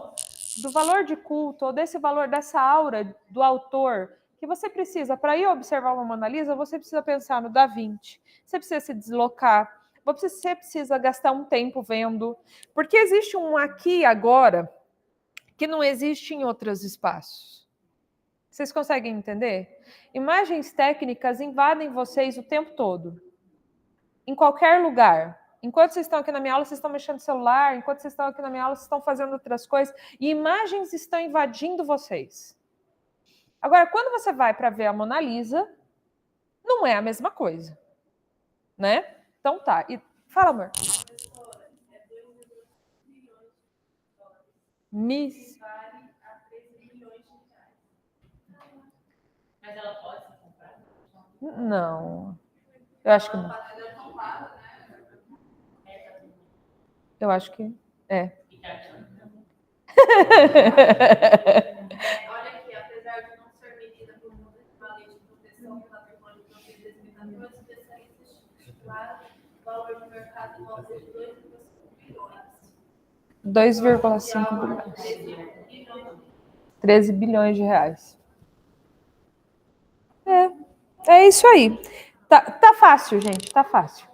do valor de culto, ou desse valor, dessa aura do autor, que você precisa, para ir observar uma Mona Lisa, você precisa pensar no Da Vinci, você precisa se deslocar, você precisa gastar um tempo vendo, porque existe um aqui agora que não existe em outros espaços. Vocês conseguem entender? Imagens técnicas invadem vocês o tempo todo, em qualquer lugar. Enquanto vocês estão aqui na minha aula, vocês estão mexendo no celular. Enquanto vocês estão aqui na minha aula, vocês estão fazendo outras coisas. E imagens estão invadindo vocês. Agora, quando você vai para ver a Mona Lisa, não é a mesma coisa. Né? Então tá. E fala, amor. Miss. Mas ela pode ser comprada? Não. Eu acho que não. Eu acho que é. Olha aqui, apesar de não ser medida por uma lei de proteção do patrimônio protegido em 2014, especialistas estimaram o valor de mercado em volta de 2,5 bilhões. 2,5 bilhões. 13 bilhões de reais. É isso aí. Tá fácil, gente, tá fácil.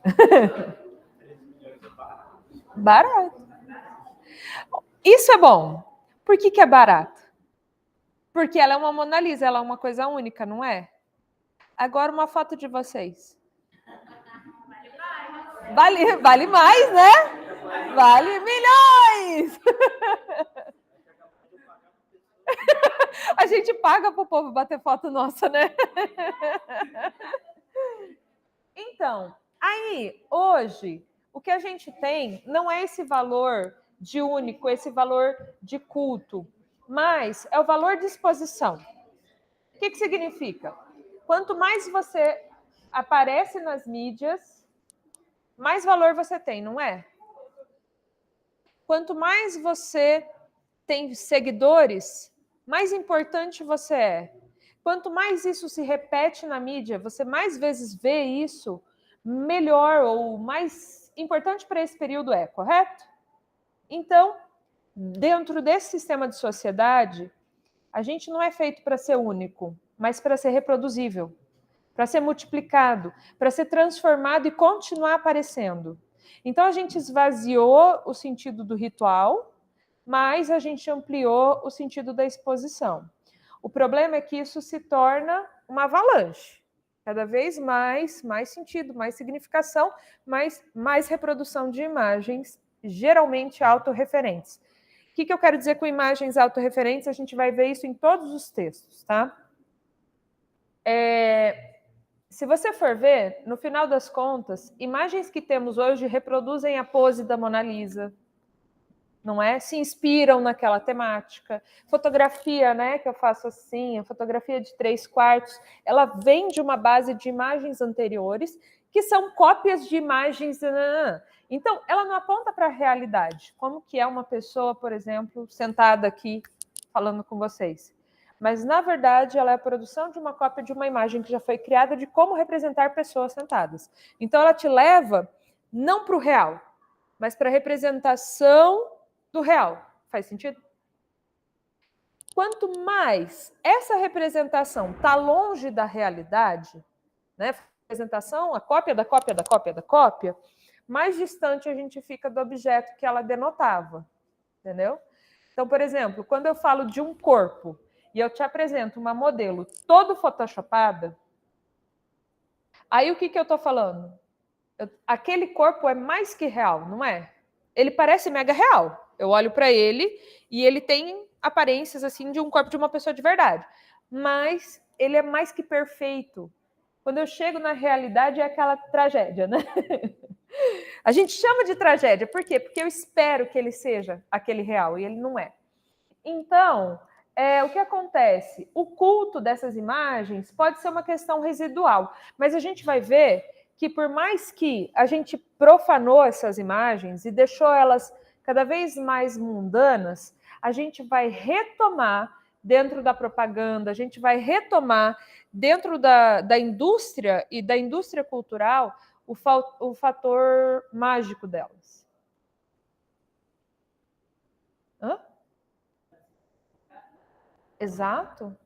Barato. Isso é bom. Por que é barato? Porque ela é uma Mona Lisa, ela é uma coisa única, não é? Agora uma foto de vocês. Vale mais, né? Vale milhões! A gente paga para o povo bater foto nossa, né? Então, aí, hoje, o que a gente tem não é esse valor de único, esse valor de culto, mas é o valor de exposição. O que significa? Quanto mais você aparece nas mídias, mais valor você tem, não é? Quanto mais você tem seguidores, mais importante você é. Quanto mais isso se repete na mídia, você mais vezes vê isso, melhor ou mais importante para esse período é, correto? Então, dentro desse sistema de sociedade, a gente não é feito para ser único, mas para ser reproduzível, para ser multiplicado, para ser transformado e continuar aparecendo. Então, a gente esvaziou o sentido do ritual, mas a gente ampliou o sentido da exposição. O problema é que isso se torna uma avalanche. Cada vez mais sentido, mais significação, mais reprodução de imagens, geralmente autorreferentes. O que eu quero dizer com imagens autorreferentes? A gente vai ver isso em todos os textos, tá? Se você for ver, no final das contas, imagens que temos hoje reproduzem a pose da Mona Lisa, não é? Se inspiram naquela temática. Fotografia, né, que eu faço assim, a fotografia de 3/4, ela vem de uma base de imagens anteriores, que são cópias de imagens. Então, ela não aponta para a realidade, como que é uma pessoa, por exemplo, sentada aqui falando com vocês. Mas, na verdade, ela é a produção de uma cópia de uma imagem que já foi criada de como representar pessoas sentadas. Então, ela te leva não para o real, mas para a representação do real. Faz sentido? Quanto mais essa representação está longe da realidade, né? Representação, a cópia da cópia da cópia da cópia, mais distante a gente fica do objeto que ela denotava, entendeu? Então, por exemplo, quando eu falo de um corpo e eu te apresento uma modelo todo photoshopada, aí o que eu estou falando? Aquele corpo é mais que real, não é? Ele parece mega real. Eu olho para ele e ele tem aparências assim de um corpo de uma pessoa de verdade. Mas ele é mais que perfeito. Quando eu chego na realidade é aquela tragédia, né? A gente chama de tragédia, por quê? Porque eu espero que ele seja aquele real e ele não é. Então, o que acontece? O culto dessas imagens pode ser uma questão residual, mas a gente vai ver que por mais que a gente profanou essas imagens e deixou elas cada vez mais mundanas, a gente vai retomar dentro da propaganda, a gente vai retomar dentro da indústria e da indústria cultural o fator mágico delas. Hã? Exato.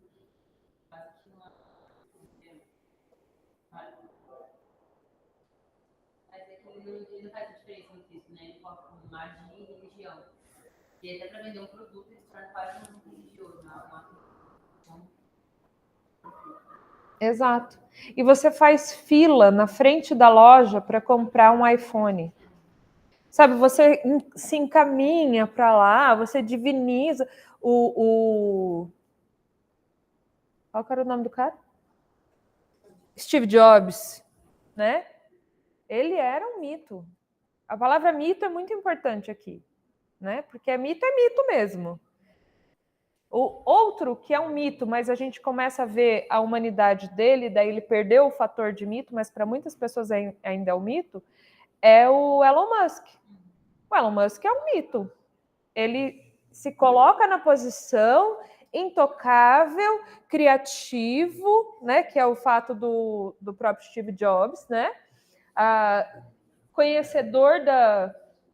Ele não faz a diferença entre isso, né? Ele coloca como imagem e religião. E até para vender um produto, ele se torna quase um religioso, Exato. E você faz fila na frente da loja para comprar um iPhone. Sabe, você se encaminha para lá, você diviniza Qual que era o nome do cara? Steve Jobs, né? Ele era um mito. A palavra mito é muito importante aqui, né? Porque mito é mito mesmo. O outro que é um mito, mas a gente começa a ver a humanidade dele, daí ele perdeu o fator de mito, mas para muitas pessoas ainda é um mito, é o Elon Musk. O Elon Musk é um mito. Ele se coloca na posição intocável, criativo, né? Que é o fato do próprio Steve Jobs, né? Conhecedor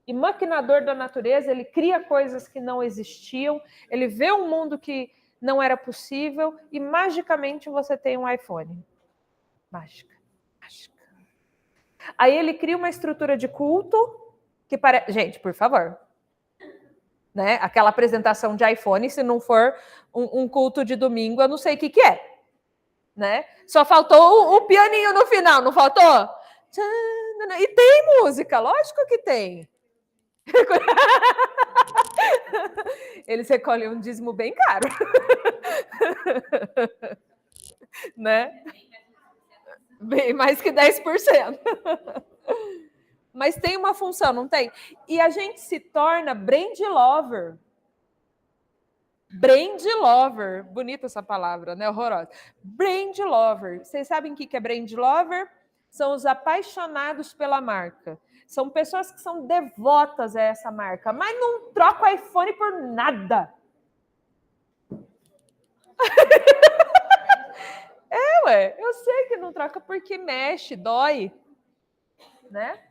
e maquinador da natureza, ele cria coisas que não existiam, ele vê um mundo que não era possível e magicamente você tem um iPhone. Mágica. Aí ele cria uma estrutura de culto que parece... Gente, por favor. Né? Aquela apresentação de iPhone, se não for um culto de domingo, eu não sei o que é. Né? Só faltou o pianinho no final, não faltou? E tem música, lógico que tem. Eles recolhem um dízimo bem caro. Né? Bem mais que 10%. Mas tem uma função, não tem? E a gente se torna brand lover. Brand lover. Bonita essa palavra, né? Horrorosa. Brand lover. Vocês sabem o que é brand lover? São os apaixonados pela marca. São pessoas que são devotas a essa marca, mas não troca o iPhone por nada. Eu sei que não troca porque mexe, dói. Né?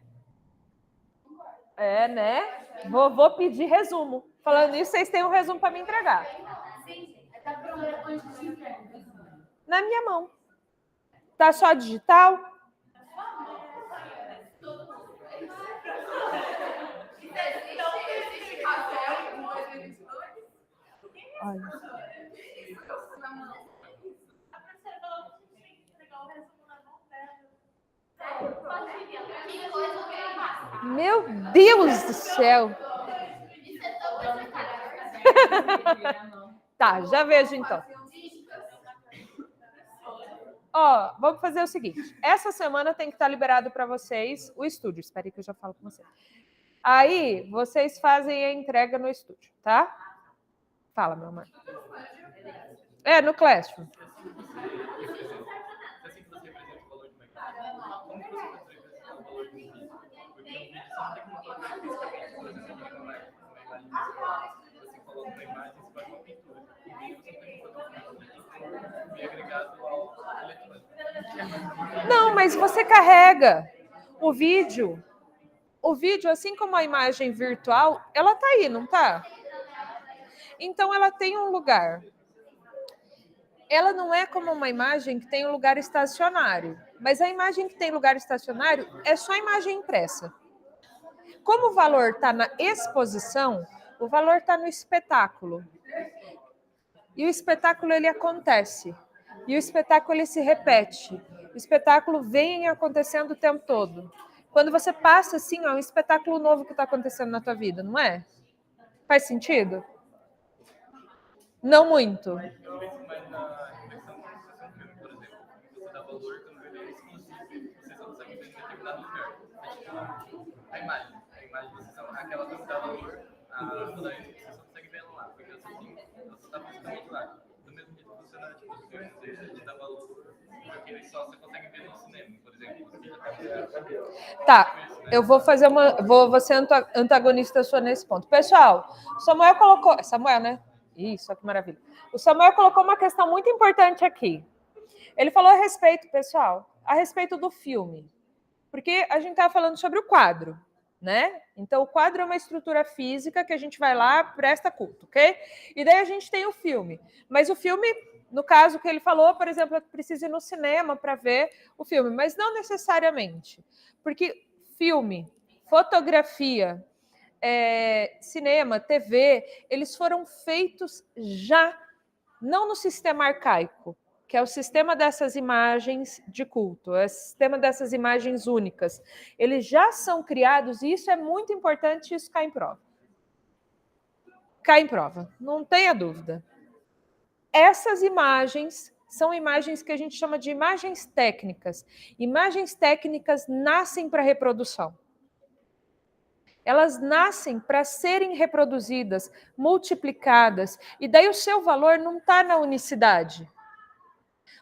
Né? Vou pedir resumo. Falando nisso, vocês têm um resumo para me entregar. Na minha mão. Tá só digital? Existe café em 2022? Olha. A professora falou que tinha que entregar o resumo na mão dela. Que coisa que eu faço. Meu Deus do céu! Isso é tão desagradável. Tá, já vejo então. Ó, vamos fazer o seguinte. Essa semana tem que estar liberado para vocês o estúdio. Espera aí que eu já falo com vocês. Aí, vocês fazem a entrega no estúdio, tá? Fala, meu amor. É, no Classroom. Não, mas você carrega o vídeo. O vídeo, assim como a imagem virtual, ela tá aí, não tá? Então, ela tem um lugar. Ela não é como uma imagem que tem um lugar estacionário. Mas a imagem que tem lugar estacionário é só a imagem impressa. Como o valor está na exposição, o valor está no espetáculo. E o espetáculo, ele acontece. E o espetáculo, ele se repete. O espetáculo vem acontecendo o tempo todo. Quando você passa, assim, ó, um espetáculo novo que está acontecendo na tua vida, não é? Faz sentido? Não muito. Eu penso mais na reflexão como se fosse um filme, por exemplo. Você dá valor quando ele é exclusivo. Você só consegue ver em determinado lugar. É tipo a imagem. A imagem você só, aquela que você dá valor, a fotografia você só consegue ver ela lá. Porque assim, você está fisicamente lá. Do mesmo jeito que funciona, tipo, os filmes, ele dá valor porque ele só você consegue ver no cinema, por exemplo. Você já Tá, eu vou fazer vou ser antagonista sua nesse ponto. Pessoal, Samuel colocou... Samuel, né? Isso, que maravilha. O Samuel colocou uma questão muito importante aqui. Ele falou a respeito, pessoal, a respeito do filme. Porque a gente estava falando sobre o quadro, né? Então, o quadro é uma estrutura física que a gente vai lá, presta culto, ok? E daí a gente tem o filme. Mas o filme, no caso que ele falou, por exemplo, precisa ir no cinema para ver o filme. Mas não necessariamente. Porque filme, fotografia, cinema, TV, eles foram feitos já, não no sistema arcaico, que é o sistema dessas imagens de culto, é o sistema dessas imagens únicas. Eles já são criados, e isso é muito importante, isso cai em prova. Cai em prova, não tenha dúvida. Essas imagens são imagens que a gente chama de imagens técnicas. Imagens técnicas nascem para reprodução. Elas nascem para serem reproduzidas, multiplicadas, e daí o seu valor não está na unicidade.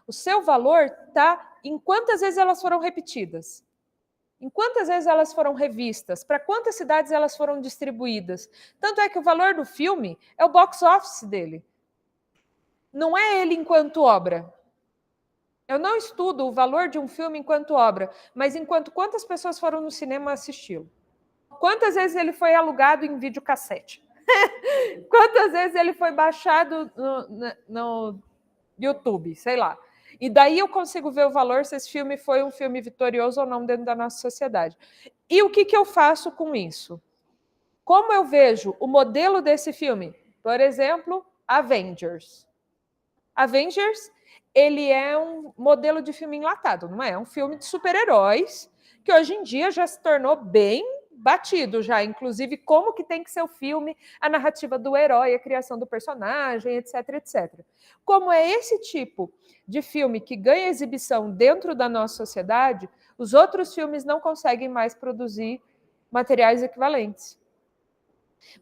O seu valor está em quantas vezes elas foram repetidas, em quantas vezes elas foram revistas, para quantas cidades elas foram distribuídas. Tanto é que o valor do filme é o box office dele. Não é ele enquanto obra. Eu não estudo o valor de um filme enquanto obra, mas enquanto quantas pessoas foram no cinema assisti-lo. Quantas vezes ele foi alugado em videocassete? Quantas vezes ele foi baixado no YouTube, sei lá. E daí eu consigo ver o valor se esse filme foi um filme vitorioso ou não dentro da nossa sociedade. E o que eu faço com isso? Como eu vejo o modelo desse filme? Por exemplo, Avengers. Avengers, ele é um modelo de filme enlatado, não é? É um filme de super-heróis que hoje em dia já se tornou bem batido já, inclusive como que tem que ser o filme, a narrativa do herói, a criação do personagem, etc, etc. Como é esse tipo de filme que ganha exibição dentro da nossa sociedade, os outros filmes não conseguem mais produzir materiais equivalentes.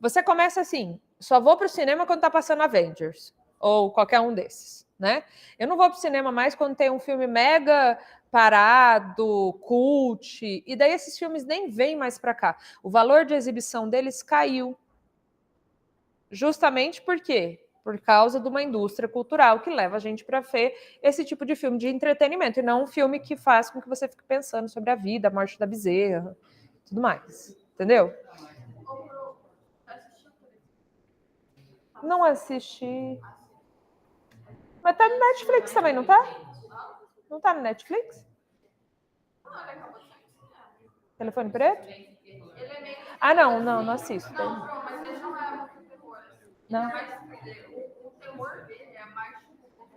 Você começa assim, só vou para o cinema quando está passando Avengers, ou qualquer um desses, né? Eu não vou para o cinema mais quando tem um filme mega parado, cult, e daí esses filmes nem vêm mais para cá. O valor de exibição deles caiu. Justamente por quê? Por causa de uma indústria cultural que leva a gente para ver esse tipo de filme de entretenimento, e não um filme que faz com que você fique pensando sobre a vida, a morte da bezerra, tudo mais. Entendeu? Não assisti. Mas tá no Netflix também, não tá? Não tá no Netflix? Telefone preto? Ah, não assisto. Não, mas você não é muito terror. Não. Mas o terror dele é mais tipo.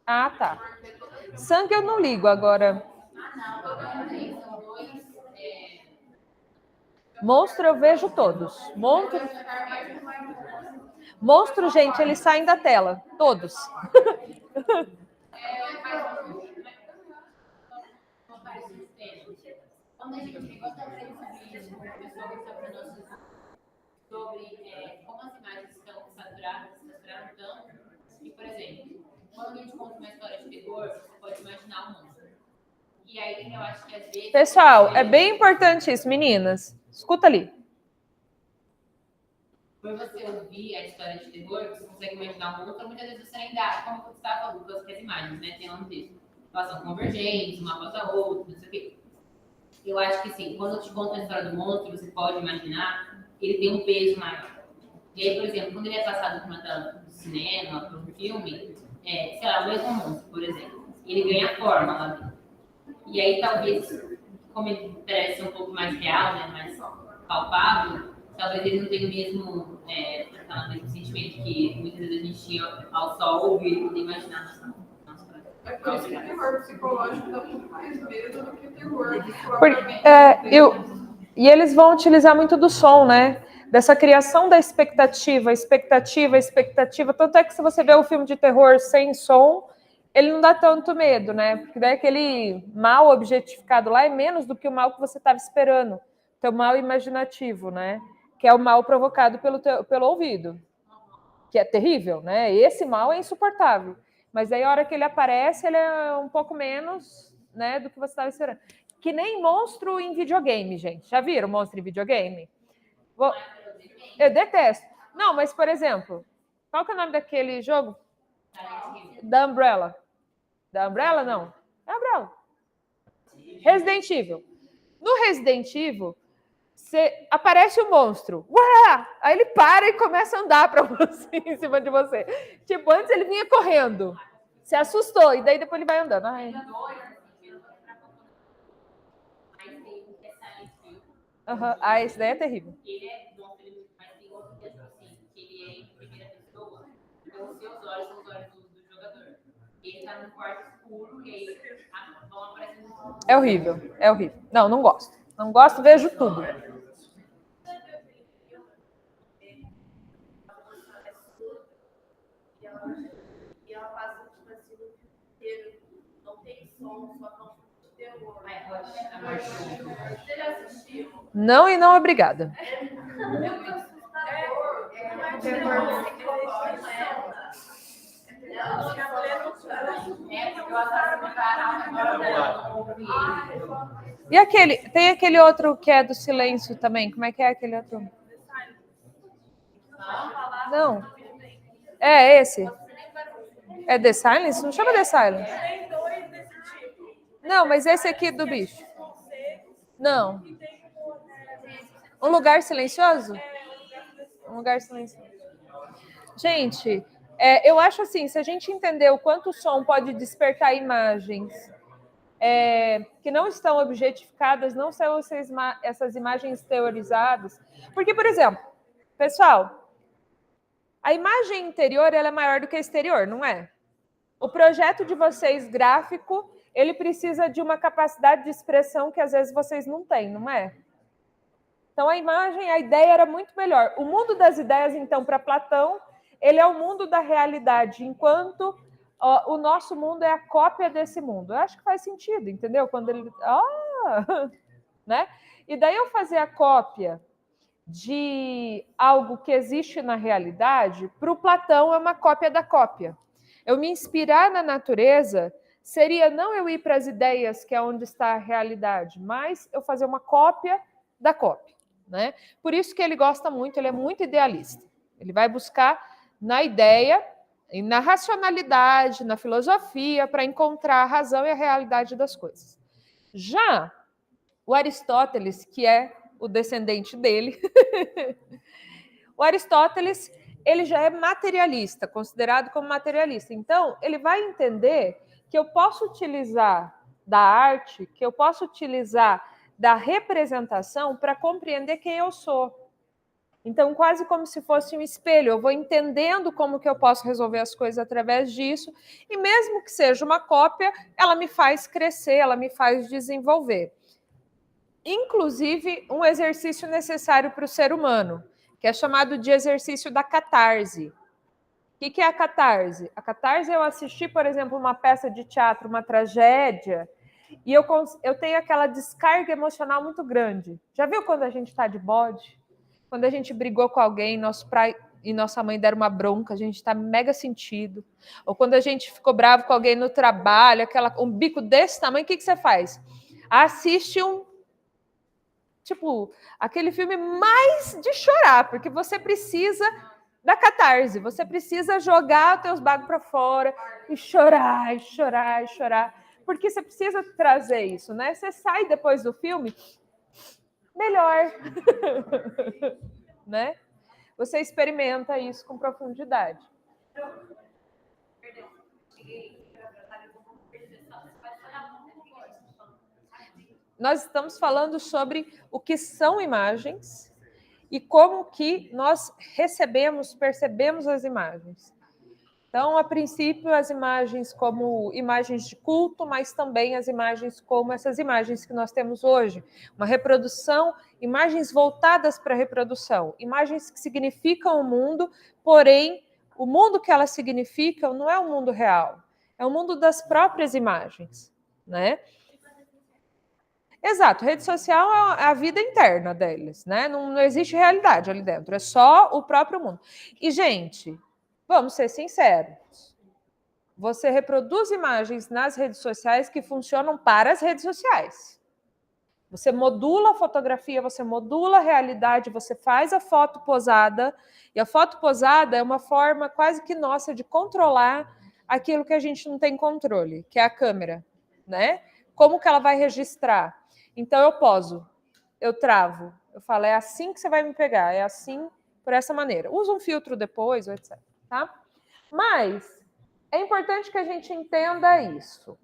Ah, tá. Sangue eu não ligo agora. Monstro eu vejo todos. Monstro, gente, eles saem da tela. Todos. Quando a gente gosta de vídeo, o pessoal está falando sobre como as imagens estão saturaram tanto. E, por exemplo, quando a gente conta uma história de terror, você pode imaginar um monstro. E aí eu acho que às vezes. Pessoal, é bem importante isso, meninas. Escuta ali. Por você ouvir a história de terror, você consegue imaginar um monstro, muitas vezes você nem dá, como você estava falando, com as imagens, né? Tem lá no texto. Elas são convergentes, uma após a outra, não sei o quê. Eu acho que sim, quando eu te conto a história do monstro, você pode imaginar, ele tem um peso maior. E aí, por exemplo, quando ele é passado por uma tela do cinema, por um filme, sei lá, o mesmo monstro, por exemplo, ele ganha forma lá dentro. E aí, talvez, como ele parece um pouco mais real, né, mais palpável, talvez ele não tenha o mesmo, mesmo sentimento que muitas vezes a gente tinha ao só ouvir e poder imaginar nossa. É por isso que o terror psicológico dá muito mais medo do que o terror. E eles vão utilizar muito do som, né? Dessa criação da expectativa. Tanto é que se você vê o filme de terror sem som, ele não dá tanto medo, né? Porque daí aquele mal objetificado lá é menos do que o mal que você estava esperando. Então, mal imaginativo, né? Que é o mal provocado pelo ouvido. Que é terrível, né? Esse mal é insuportável. Mas aí, a hora que ele aparece, ele é um pouco menos, né, do que você estava esperando. Que nem monstro em videogame, gente. Já viram monstro em videogame? Eu detesto. Não, mas, por exemplo, qual que é o nome daquele jogo? Da Umbrella. Da Umbrella, não. É Umbrella. Resident Evil. No Resident Evil, aparece o monstro. Uá! Aí ele para e começa a andar para você, em cima de você. Tipo, antes ele vinha correndo. Se assustou. E daí depois ele vai andando. Ai. Uhum. Ah, esse daí é terrível. Ele é bom, mas tem outro que é assim, que ele é em primeira pessoa, então os seus olhos são os olhos do jogador. Ele tá no quarto escuro e aí vão aparecendo. É horrível, é horrível. Não gosto. Não gosto, vejo tudo. E ela passa tipo assim no filme inteiro. Não tem som, só não de terror. Você já assistiu? Não e não obrigada. É muito assustador. Não é terror psicológico. E tem aquele outro que é do silêncio também. Como é que é aquele outro? Não. É esse. É The Silence? Não chama The Silence. Não, mas esse aqui do bicho. Não. Um lugar silencioso? Um lugar silencioso. Gente, eu acho assim, se a gente entender o quanto o som pode despertar imagens que não estão objetificadas, não são essas imagens teorizadas. Porque, por exemplo, pessoal, a imagem interior ela é maior do que a exterior, não é? O projeto de vocês gráfico, ele precisa de uma capacidade de expressão que às vezes vocês não têm, não é? Então, a imagem, a ideia era muito melhor. O mundo das ideias, então, para Platão, ele é o mundo da realidade, enquanto o nosso mundo é a cópia desse mundo. Eu acho que faz sentido, entendeu? Quando ele... né? E daí eu fazer a cópia de algo que existe na realidade, para o Platão é uma cópia da cópia. Eu me inspirar na natureza seria não eu ir para as ideias, que é onde está a realidade, mas eu fazer uma cópia da cópia. Né? Por isso que ele gosta muito, ele é muito idealista. Ele vai buscar na ideia, na racionalidade, na filosofia, para encontrar a razão e a realidade das coisas. Já o Aristóteles, que é o descendente dele, o Aristóteles, ele já é materialista, considerado como materialista. Então, ele vai entender que eu posso utilizar da arte, que eu posso utilizar da representação para compreender quem eu sou. Então, quase como se fosse um espelho, eu vou entendendo como que eu posso resolver as coisas através disso, e mesmo que seja uma cópia, ela me faz crescer, ela me faz desenvolver. Inclusive, um exercício necessário para o ser humano, que é chamado de exercício da catarse. O que é a catarse? A catarse é eu assistir, por exemplo, uma peça de teatro, uma tragédia, e eu tenho aquela descarga emocional muito grande. Já viu quando a gente está de bode? Quando a gente brigou com alguém, nosso pai e nossa mãe deram uma bronca, a gente está mega sentido. Ou quando a gente ficou bravo com alguém no trabalho, um bico desse tamanho, o que você faz? Assiste aquele filme mais de chorar, porque você precisa da catarse, você precisa jogar os teus bagos para fora e chorar, e chorar, e chorar, porque você precisa trazer isso, né? Você sai depois do filme melhor, né? Você experimenta isso com profundidade. Nós estamos falando sobre o que são imagens e como que nós percebemos as imagens. Então, a princípio, as imagens como imagens de culto, mas também as imagens como essas imagens que nós temos hoje. Uma reprodução, imagens voltadas para a reprodução, imagens que significam o mundo, porém, o mundo que elas significam não é o mundo real, é o mundo das próprias imagens, né? Exato, rede social é a vida interna deles, né? Não existe realidade ali dentro, é só o próprio mundo. E, gente, vamos ser sinceros. Você reproduz imagens nas redes sociais que funcionam para as redes sociais. Você modula a fotografia, você modula a realidade, você faz a foto posada, e a foto posada é uma forma quase que nossa de controlar aquilo que a gente não tem controle, que é a câmera, né? Como que ela vai registrar? Então eu poso, eu travo, eu falo, é assim que você vai me pegar, é assim, por essa maneira. Usa um filtro depois, etc. Tá? Mas é importante que a gente entenda isso.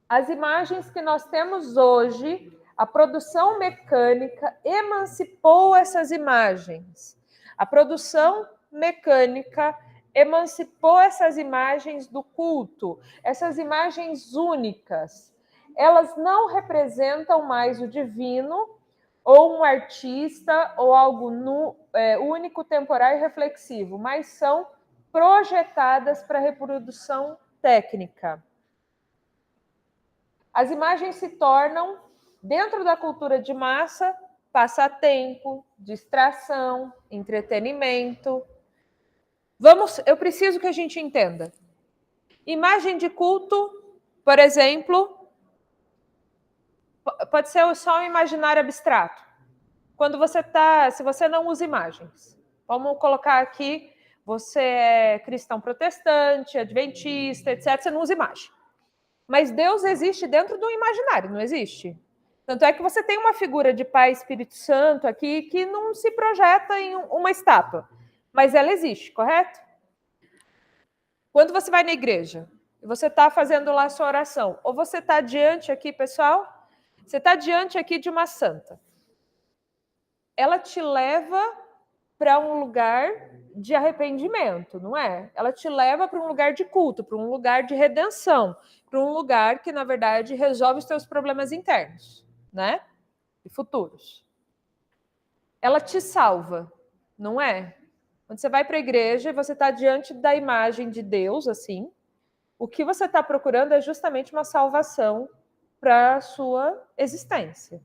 As imagens que nós temos hoje, a produção mecânica emancipou essas imagens. A produção mecânica emancipou essas imagens do culto, essas imagens únicas. Elas não representam mais o divino, ou um artista, ou algo único, temporal e reflexivo, mas são projetadas para reprodução técnica. As imagens se tornam, dentro da cultura de massa, passatempo, distração, entretenimento. Eu preciso que a gente entenda. Imagem de culto, por exemplo, pode ser só um imaginário abstrato. Se você não usa imagens, vamos colocar aqui, você é cristão protestante, adventista, etc., você não usa imagem. Mas Deus existe dentro do imaginário, não existe? Tanto é que você tem uma figura de Pai Espírito Santo aqui que não se projeta em uma estátua, mas ela existe, correto? Quando você vai na igreja, você está fazendo lá a sua oração, ou você está diante aqui, pessoal, você está diante aqui de uma santa. Ela te leva para um lugar de arrependimento, não é? Ela te leva para um lugar de culto, para um lugar de redenção, para um lugar que, na verdade, resolve os teus problemas internos, né? E futuros. Ela te salva, não é? Quando você vai para a igreja e você está diante da imagem de Deus, assim, o que você está procurando é justamente uma salvação para a sua existência.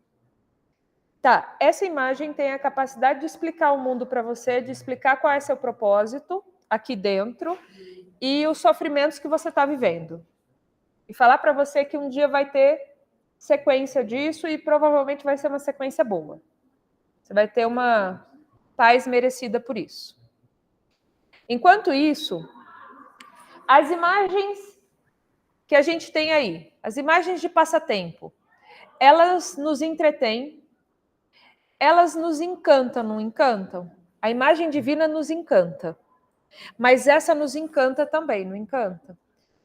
Tá, essa imagem tem a capacidade de explicar o mundo para você, de explicar qual é seu propósito aqui dentro e os sofrimentos que você está vivendo. E falar para você que um dia vai ter sequência disso e provavelmente vai ser uma sequência boa. Você vai ter uma paz merecida por isso. Enquanto isso, as imagens que a gente tem aí, as imagens de passatempo, elas nos entretêm, elas nos encantam, não encantam? A imagem divina nos encanta. Mas essa nos encanta também, não encanta?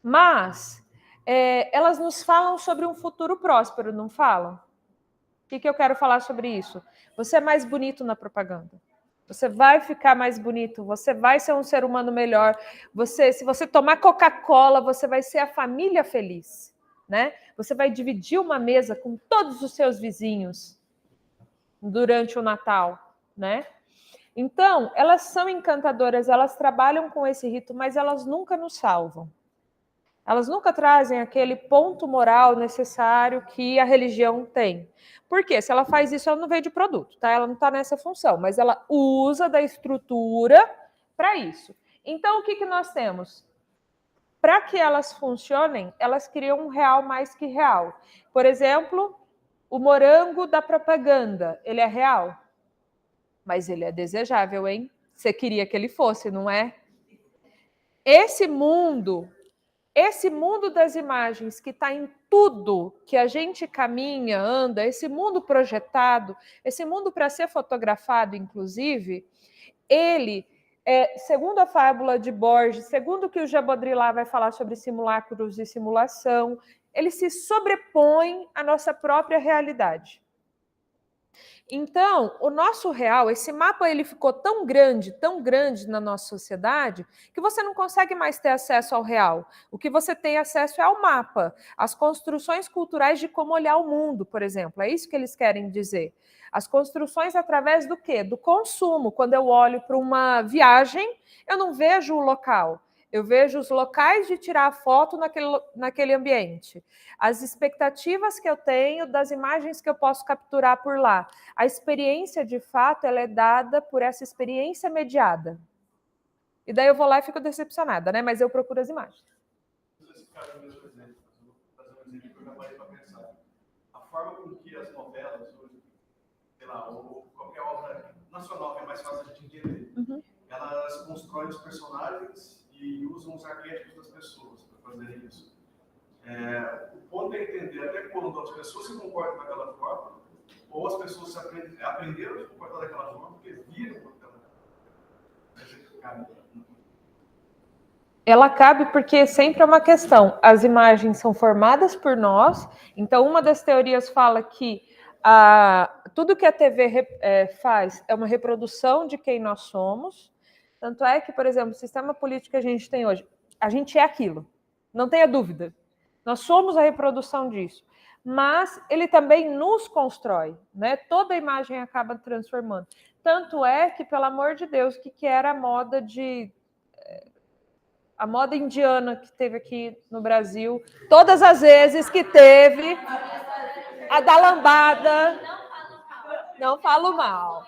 Mas elas nos falam sobre um futuro próspero, não falam? O que eu quero falar sobre isso? Você é mais bonito na propaganda. Você vai ficar mais bonito, você vai ser um ser humano melhor. Se você tomar Coca-Cola, você vai ser a família feliz, né? Você vai dividir uma mesa com todos os seus vizinhos durante o Natal, né? Então, elas são encantadoras, elas trabalham com esse rito, mas elas nunca nos salvam. Elas nunca trazem aquele ponto moral necessário que a religião tem. Por quê? Se ela faz isso, ela não vende produto, tá? Ela não está nessa função, mas ela usa da estrutura para isso. Então, o que nós temos? Para que elas funcionem, elas criam um real mais que real. Por exemplo, o morango da propaganda, ele é real? Mas ele é desejável, hein? Você queria que ele fosse, não é? Esse mundo das imagens que está em tudo que a gente caminha, anda, esse mundo projetado, esse mundo para ser fotografado, inclusive, ele, segundo a fábula de Borges, segundo o que o Jean Baudrillard vai falar sobre simulacros e simulação, ele se sobrepõe à nossa própria realidade. Então, o nosso real, esse mapa, ele ficou tão grande na nossa sociedade, que você não consegue mais ter acesso ao real. O que você tem acesso é ao mapa, às construções culturais de como olhar o mundo, por exemplo. É isso que eles querem dizer. As construções através do quê? Do consumo. Quando eu olho para uma viagem, eu não vejo o local. Eu vejo os locais de tirar a foto naquele ambiente. As expectativas que eu tenho das imagens que eu posso capturar por lá. A experiência, de fato, ela é dada por essa experiência mediada. E daí eu vou lá e fico decepcionada, né? Mas eu procuro as imagens. Esse cara mesmo exemplo, vou fazer um exemplo que eu já parei para pensar. A forma com que as novelas, hoje, sei lá, ou qualquer obra nacional que é mais fácil de entender, elas constroem os personagens e usam os arquétipos das pessoas para fazerem isso. O ponto é entender até quando as pessoas se comportam daquela forma, ou as pessoas aprenderam a se comportar daquela forma porque viram aquela. Ela cabe porque sempre é uma questão. As imagens são formadas por nós, então uma das teorias fala que tudo que a TV faz é uma reprodução de quem nós somos. Tanto é que, por exemplo, o sistema político que a gente tem hoje, a gente é aquilo, não tenha dúvida. Nós somos a reprodução disso. Mas ele também nos constrói, né? Toda a imagem acaba transformando. Tanto é que, pelo amor de Deus, o que era a moda a moda indiana que teve aqui no Brasil, todas as vezes que teve a da lambada. Não falo mal.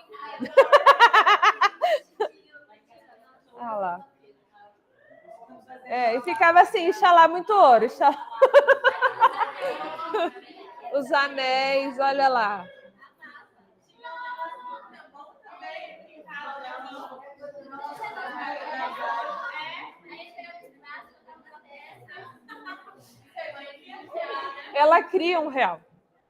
Ah lá. E ficava assim, Ixalá, muito ouro. Ixalá. Os anéis, olha lá. Ela cria um real.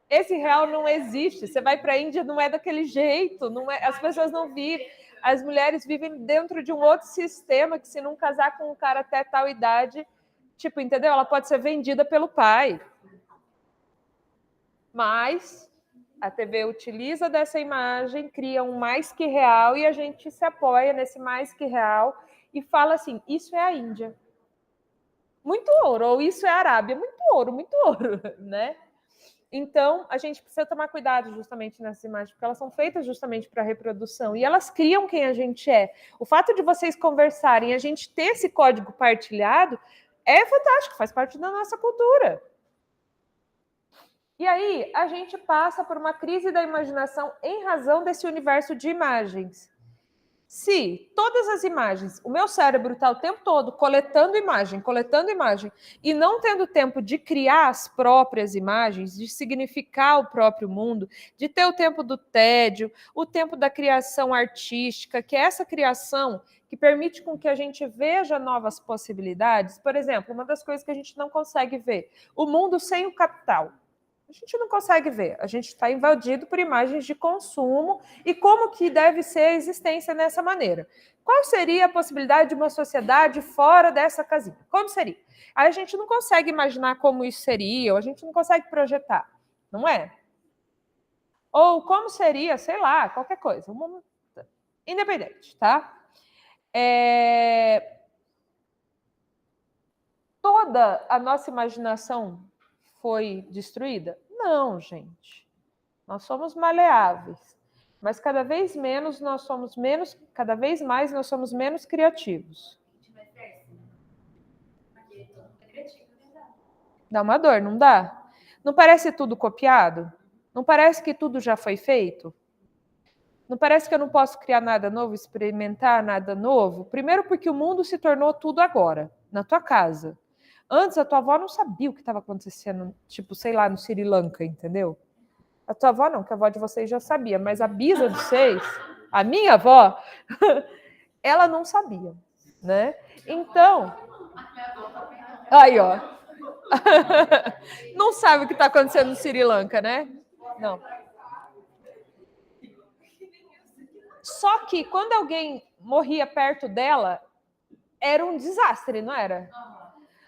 Esse real não existe. Você vai para a Índia, não é daquele jeito. Não é, as pessoas não vivem. As mulheres vivem dentro de um outro sistema que, se não casar com um cara até tal idade, tipo, entendeu? Ela pode ser vendida pelo pai. Mas a TV utiliza dessa imagem, cria um mais que real e a gente se apoia nesse mais que real e fala assim, isso é a Índia. Muito ouro, ou isso é a Arábia. Muito ouro, né? Então, a gente precisa tomar cuidado justamente nessas imagens, porque elas são feitas justamente para reprodução, e elas criam quem a gente é. O fato de vocês conversarem e a gente ter esse código partilhado é fantástico, faz parte da nossa cultura. E aí, a gente passa por uma crise da imaginação em razão desse universo de imagens. Se todas as imagens, o meu cérebro está o tempo todo coletando imagem, e não tendo tempo de criar as próprias imagens, de significar o próprio mundo, de ter o tempo do tédio, o tempo da criação artística, que é essa criação que permite com que a gente veja novas possibilidades. Por exemplo, uma das coisas que a gente não consegue ver, o mundo sem o capital. A gente não consegue ver, a gente está invadido por imagens de consumo e como que deve ser a existência dessa maneira. Qual seria a possibilidade de uma sociedade fora dessa casinha? Como seria? Aí a gente não consegue imaginar como isso seria, ou a gente não consegue projetar, não é? Ou como seria, sei lá, qualquer coisa. Independente, tá? Toda a nossa imaginação foi destruída? Não, gente. Nós somos maleáveis. Mas cada vez mais nós somos menos criativos. Dá uma dor, não dá? Não parece tudo copiado? Não parece que tudo já foi feito? Não parece que eu não posso criar nada novo, experimentar nada novo? Primeiro porque o mundo se tornou tudo agora, na tua casa. Antes a tua avó não sabia o que estava acontecendo, tipo, sei lá, no Sri Lanka, entendeu? A tua avó não, que a avó de vocês já sabia, mas a bisa de vocês, a minha avó, ela não sabia, né? Então, aí, ó. Não sabe o que está acontecendo no Sri Lanka, né? Não. Só que quando alguém morria perto dela, era um desastre, não era?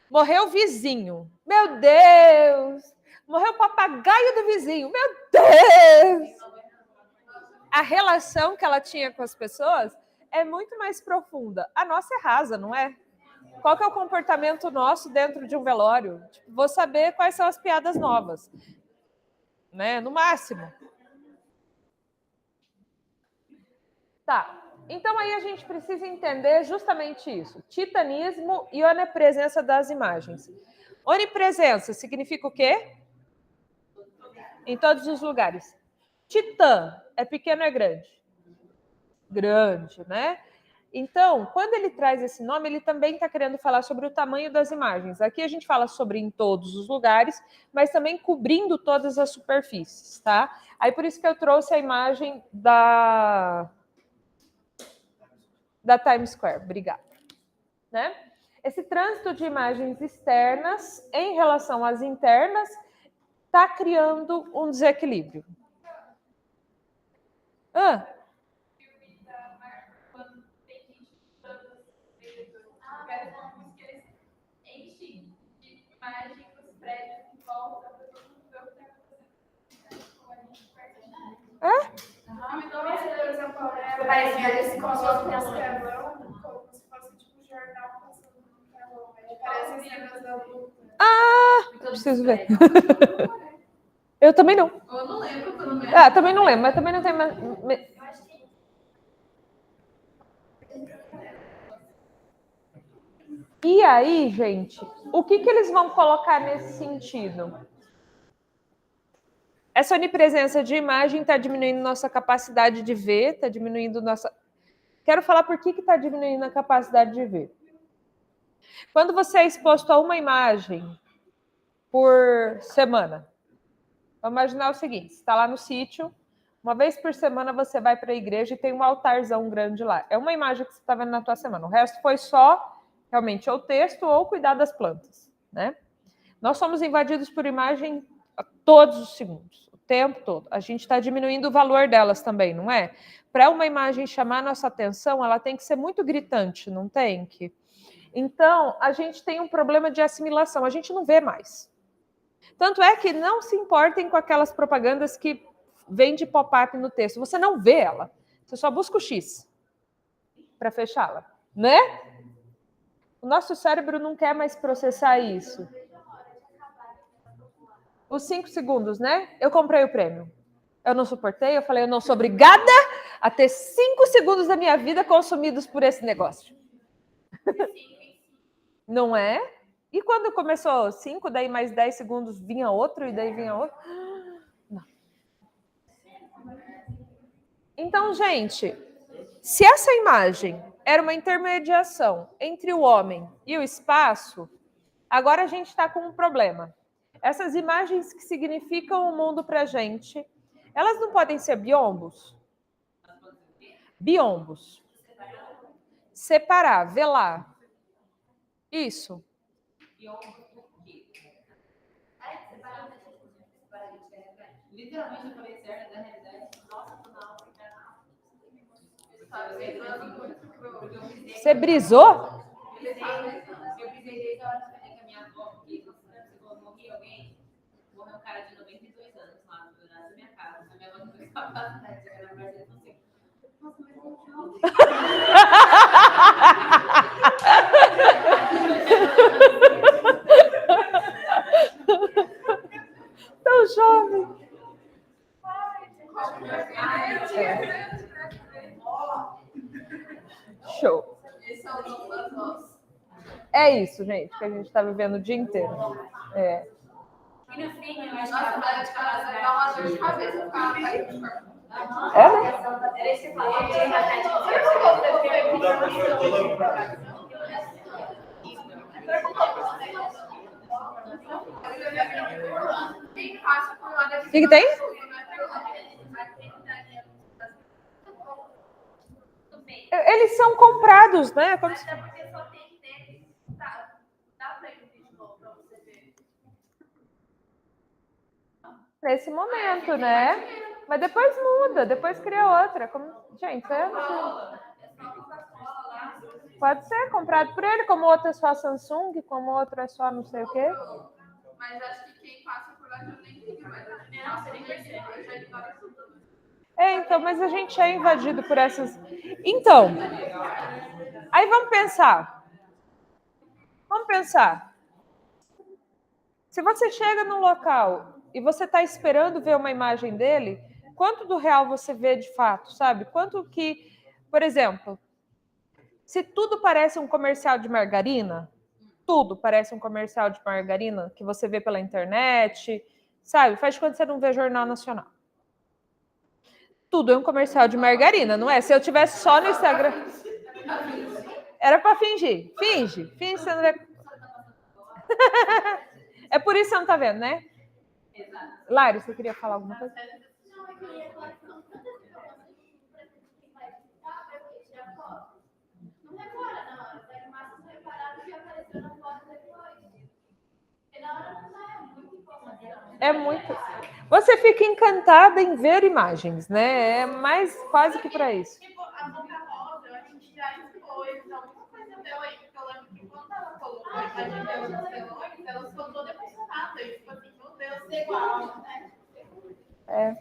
Morreu o vizinho. Meu Deus! Morreu o papagaio do vizinho. Meu Deus! A relação que ela tinha com as pessoas é muito mais profunda. A nossa é rasa, não é? Qual que é o comportamento nosso dentro de um velório? Tipo, vou saber quais são as piadas novas, né? No máximo. Tá. Então aí a gente precisa entender justamente isso. Titanismo e onipresença das imagens. Onipresença significa o quê? Em todos os lugares. Titã é pequeno ou é grande? Grande, né? Então, quando ele traz esse nome, ele também está querendo falar sobre o tamanho das imagens. Aqui a gente fala sobre em todos os lugares, mas também cobrindo todas as superfícies, tá? Aí por isso que eu trouxe a imagem da Times Square. Obrigada. Né? Esse trânsito de imagens externas em relação às internas está criando um desequilíbrio. Mas eles colocam as telão como se fosse tipo jornal passando no telão. Parece as cenas da luta. Preciso ver. Eu também não. Eu não lembro, pelo menos. Também não lembro, mas também não tem mais. E aí, gente, o que eles vão colocar nesse sentido? Essa onipresença de imagem está diminuindo nossa capacidade de ver, está diminuindo nossa... Quero falar por que está diminuindo a capacidade de ver. Quando você é exposto a uma imagem por semana, vamos imaginar o seguinte, você está lá no sítio, uma vez por semana você vai para a igreja e tem um altarzão grande lá. É uma imagem que você está vendo na tua semana. O resto foi só, realmente, ou texto ou cuidar das plantas, né? Nós somos invadidos por imagem a todos os segundos, o tempo todo. A gente está diminuindo o valor delas também, não é? Para uma imagem chamar nossa atenção, ela tem que ser muito gritante, não tem que? Então, a gente tem um problema de assimilação, a gente não vê mais. Tanto é que não se importem com aquelas propagandas que vêm de pop-up no texto. Você não vê ela. Você só busca o X para fechá-la, né? O nosso cérebro não quer mais processar isso. Os 5 segundos, né? Eu comprei o prêmio. Eu não suportei, eu falei, eu não sou obrigada a ter 5 segundos da minha vida consumidos por esse negócio. Não é? E quando começou 5, daí mais 10 segundos vinha outro, e daí vinha outro. Não. Então, gente, se essa imagem era uma intermediação entre o homem e o espaço, agora a gente está com um problema. Essas imagens que significam o mundo para a gente, elas não podem ser biombos? Biombos. Separar, velar. Isso. Literalmente eu falei certo da realidade. Nossa, Você brisou? Eu brisei desde a hora que eu falei com a minha avó, porque quando morria alguém, morreu um cara de 92 anos lá no pedaço da minha casa. A minha avó Tão jovem. Show. É isso, gente, que a gente está vivendo o dia inteiro. É. E no fim, eu acho que a trabalho de casa dá uma dor de cabeça ficar caindo de corpo. É, né? Era isso que eu falei. O que tem? Eles são comprados, né? Como... Mas é porque só tem deles. Dá pra ir no vídeo novo pra você ver. Nesse momento, né? Mas depois muda, depois cria outra. Como... Gente, pode ser comprado por ele, como outro é só Samsung, como outro é só não sei o quê. Mas acho que quem passa por lá já nem liga mais. Nossa, nem percebe. Eu já ignoro tudo. Então, mas a gente é invadido por essas... Então, aí vamos pensar. Se você chega num local e você está esperando ver uma imagem dele, quanto do real você vê de fato, sabe? Quanto que, por exemplo, se tudo parece um comercial de margarina, tudo parece um comercial de margarina que você vê pela internet, sabe? Faz de conta que você não vê Jornal Nacional. Tudo é um comercial de margarina, não é? Se eu tivesse só no Instagram... Era para fingir. Finge você não vê. É por isso que você não tá vendo, né? Lari, você queria falar alguma coisa? Não, eu queria falar que não. Não repara na hora, pega massa preparada e apareceu na foto depois. Porque na hora não é muito importante. É muito. Você fica encantada em ver imagens, né? É mais quase que para isso. Tipo, a Boca Rosa, a gente já expôs alguma coisa dela aí, porque eu lembro que quando ela colocou a imagem dela nos telões, ela ficou toda emocionada. E tipo assim, meu Deus, é igual, né?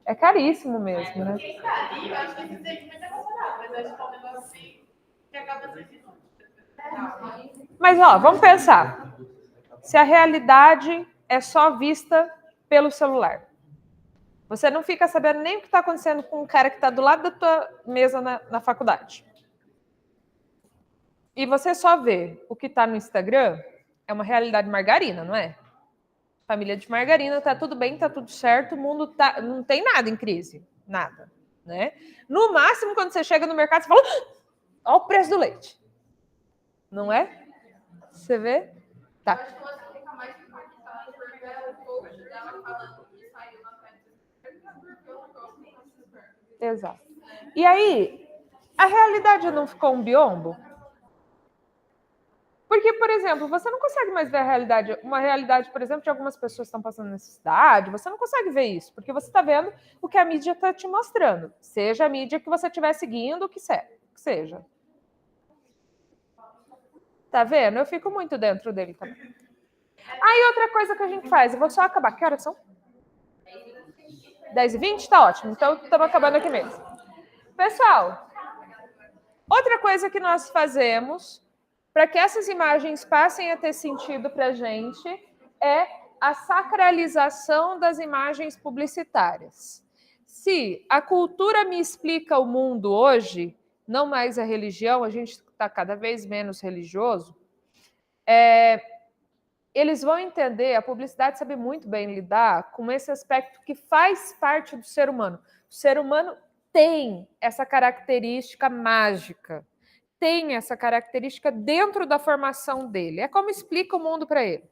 É caríssimo mesmo, né? Quem tá ali, eu acho que se sente muito emocionado, mas eu acho que é um negócio assim que acaba sendo. Mas, ó, vamos pensar. Se a realidade é só vista pelo celular. Você não fica sabendo nem o que está acontecendo com o cara que está do lado da tua mesa na faculdade. E você só vê o que está no Instagram, é uma realidade margarina, não é? Família de margarina, tá tudo bem, tá tudo certo, o mundo tá, não tem nada em crise, nada, né? No máximo, quando você chega no mercado, você fala, olha o preço do leite. Não é? Você vê? Tá. Eu acho que você fica mais impactada por ver o post dela falando que saiu na festa. Exato. E aí, a realidade não ficou um biombo? Porque, por exemplo, você não consegue mais ver a realidade, uma realidade, por exemplo, de algumas pessoas que estão passando necessidade, você não consegue ver isso, porque você está vendo o que a mídia está te mostrando, seja a mídia que você estiver seguindo, o que seja. Tá vendo? Eu fico muito dentro dele também. Aí, outra coisa que a gente faz, eu vou só acabar. Que horas são? 10h20? Tá ótimo. Então, estamos acabando aqui mesmo. Pessoal, outra coisa que nós fazemos para que essas imagens passem a ter sentido para a gente é a sacralização das imagens publicitárias. Se a cultura me explica o mundo hoje, não mais a religião, a gente está cada vez menos religioso, eles vão entender, a publicidade sabe muito bem lidar com esse aspecto que faz parte do ser humano. O ser humano tem essa característica mágica, tem essa característica dentro da formação dele. É como explica o mundo para ele.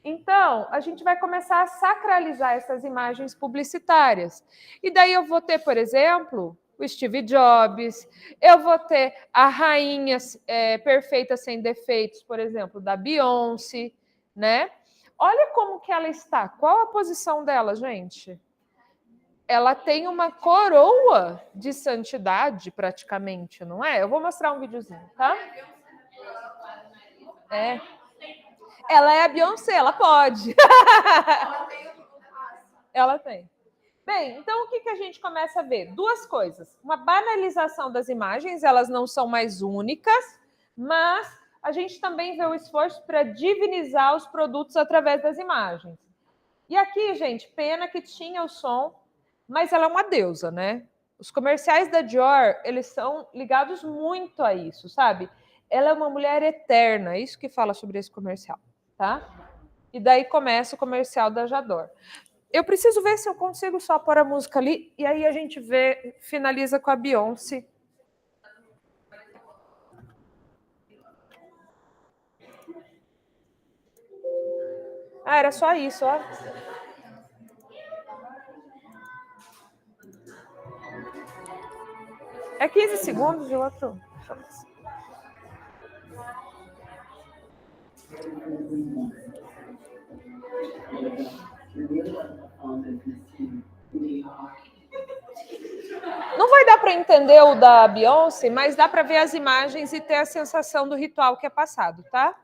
Então, a gente vai começar a sacralizar essas imagens publicitárias. E daí eu vou ter, por exemplo, o Steve Jobs, eu vou ter a rainha perfeita sem defeitos, por exemplo, da Beyoncé, né? Olha como que ela está. Qual a posição dela, gente? Ela tem uma coroa de santidade, praticamente, não é? Eu vou mostrar um videozinho, tá? Ela é a Beyoncé, ela pode. Ela tem. Bem, então o que a gente começa a ver? Duas coisas. Uma banalização das imagens, elas não são mais únicas, mas a gente também vê o esforço para divinizar os produtos através das imagens. E aqui, gente, pena que tinha o som, mas ela é uma deusa, né? Os comerciais da Dior, eles são ligados muito a isso, sabe? Ela é uma mulher eterna, isso que fala sobre esse comercial, tá? E daí começa o comercial da Jador. Eu preciso ver se eu consigo só pôr a música ali, e aí a gente vê, finaliza com a Beyoncé. Ah, era só isso, ó. É 15 segundos e o outro... Não vai dar para entender o da Beyoncé, mas dá para ver as imagens e ter a sensação do ritual que é passado, tá?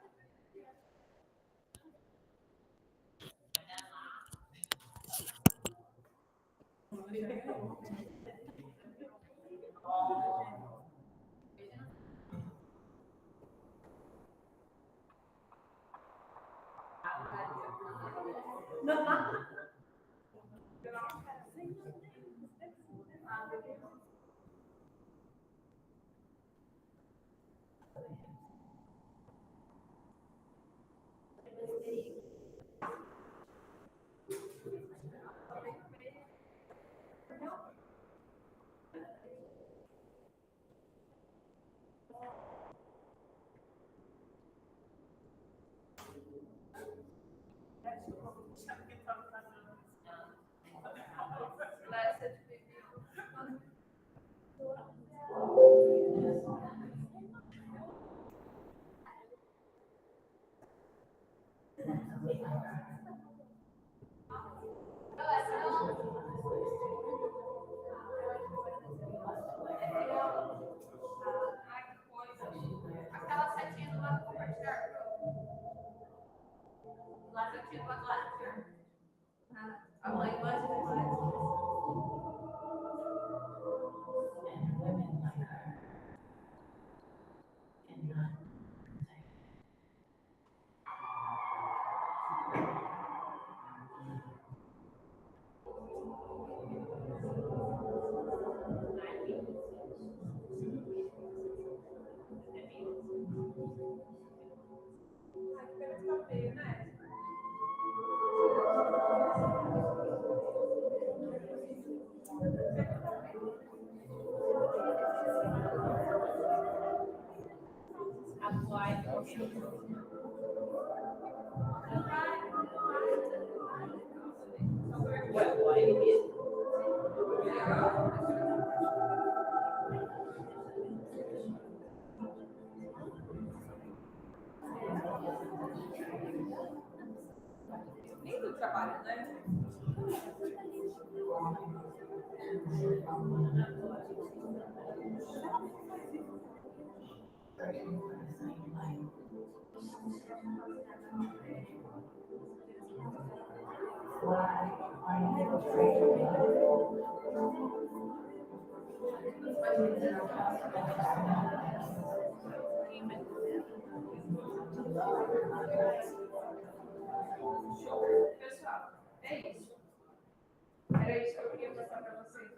Aquela setinha do lado do compartilhar. Lá eu tinha do lado. A mãe gosta de Lindo trabalho, né? Pessoal, é isso. Era isso que eu queria mostrar para vocês.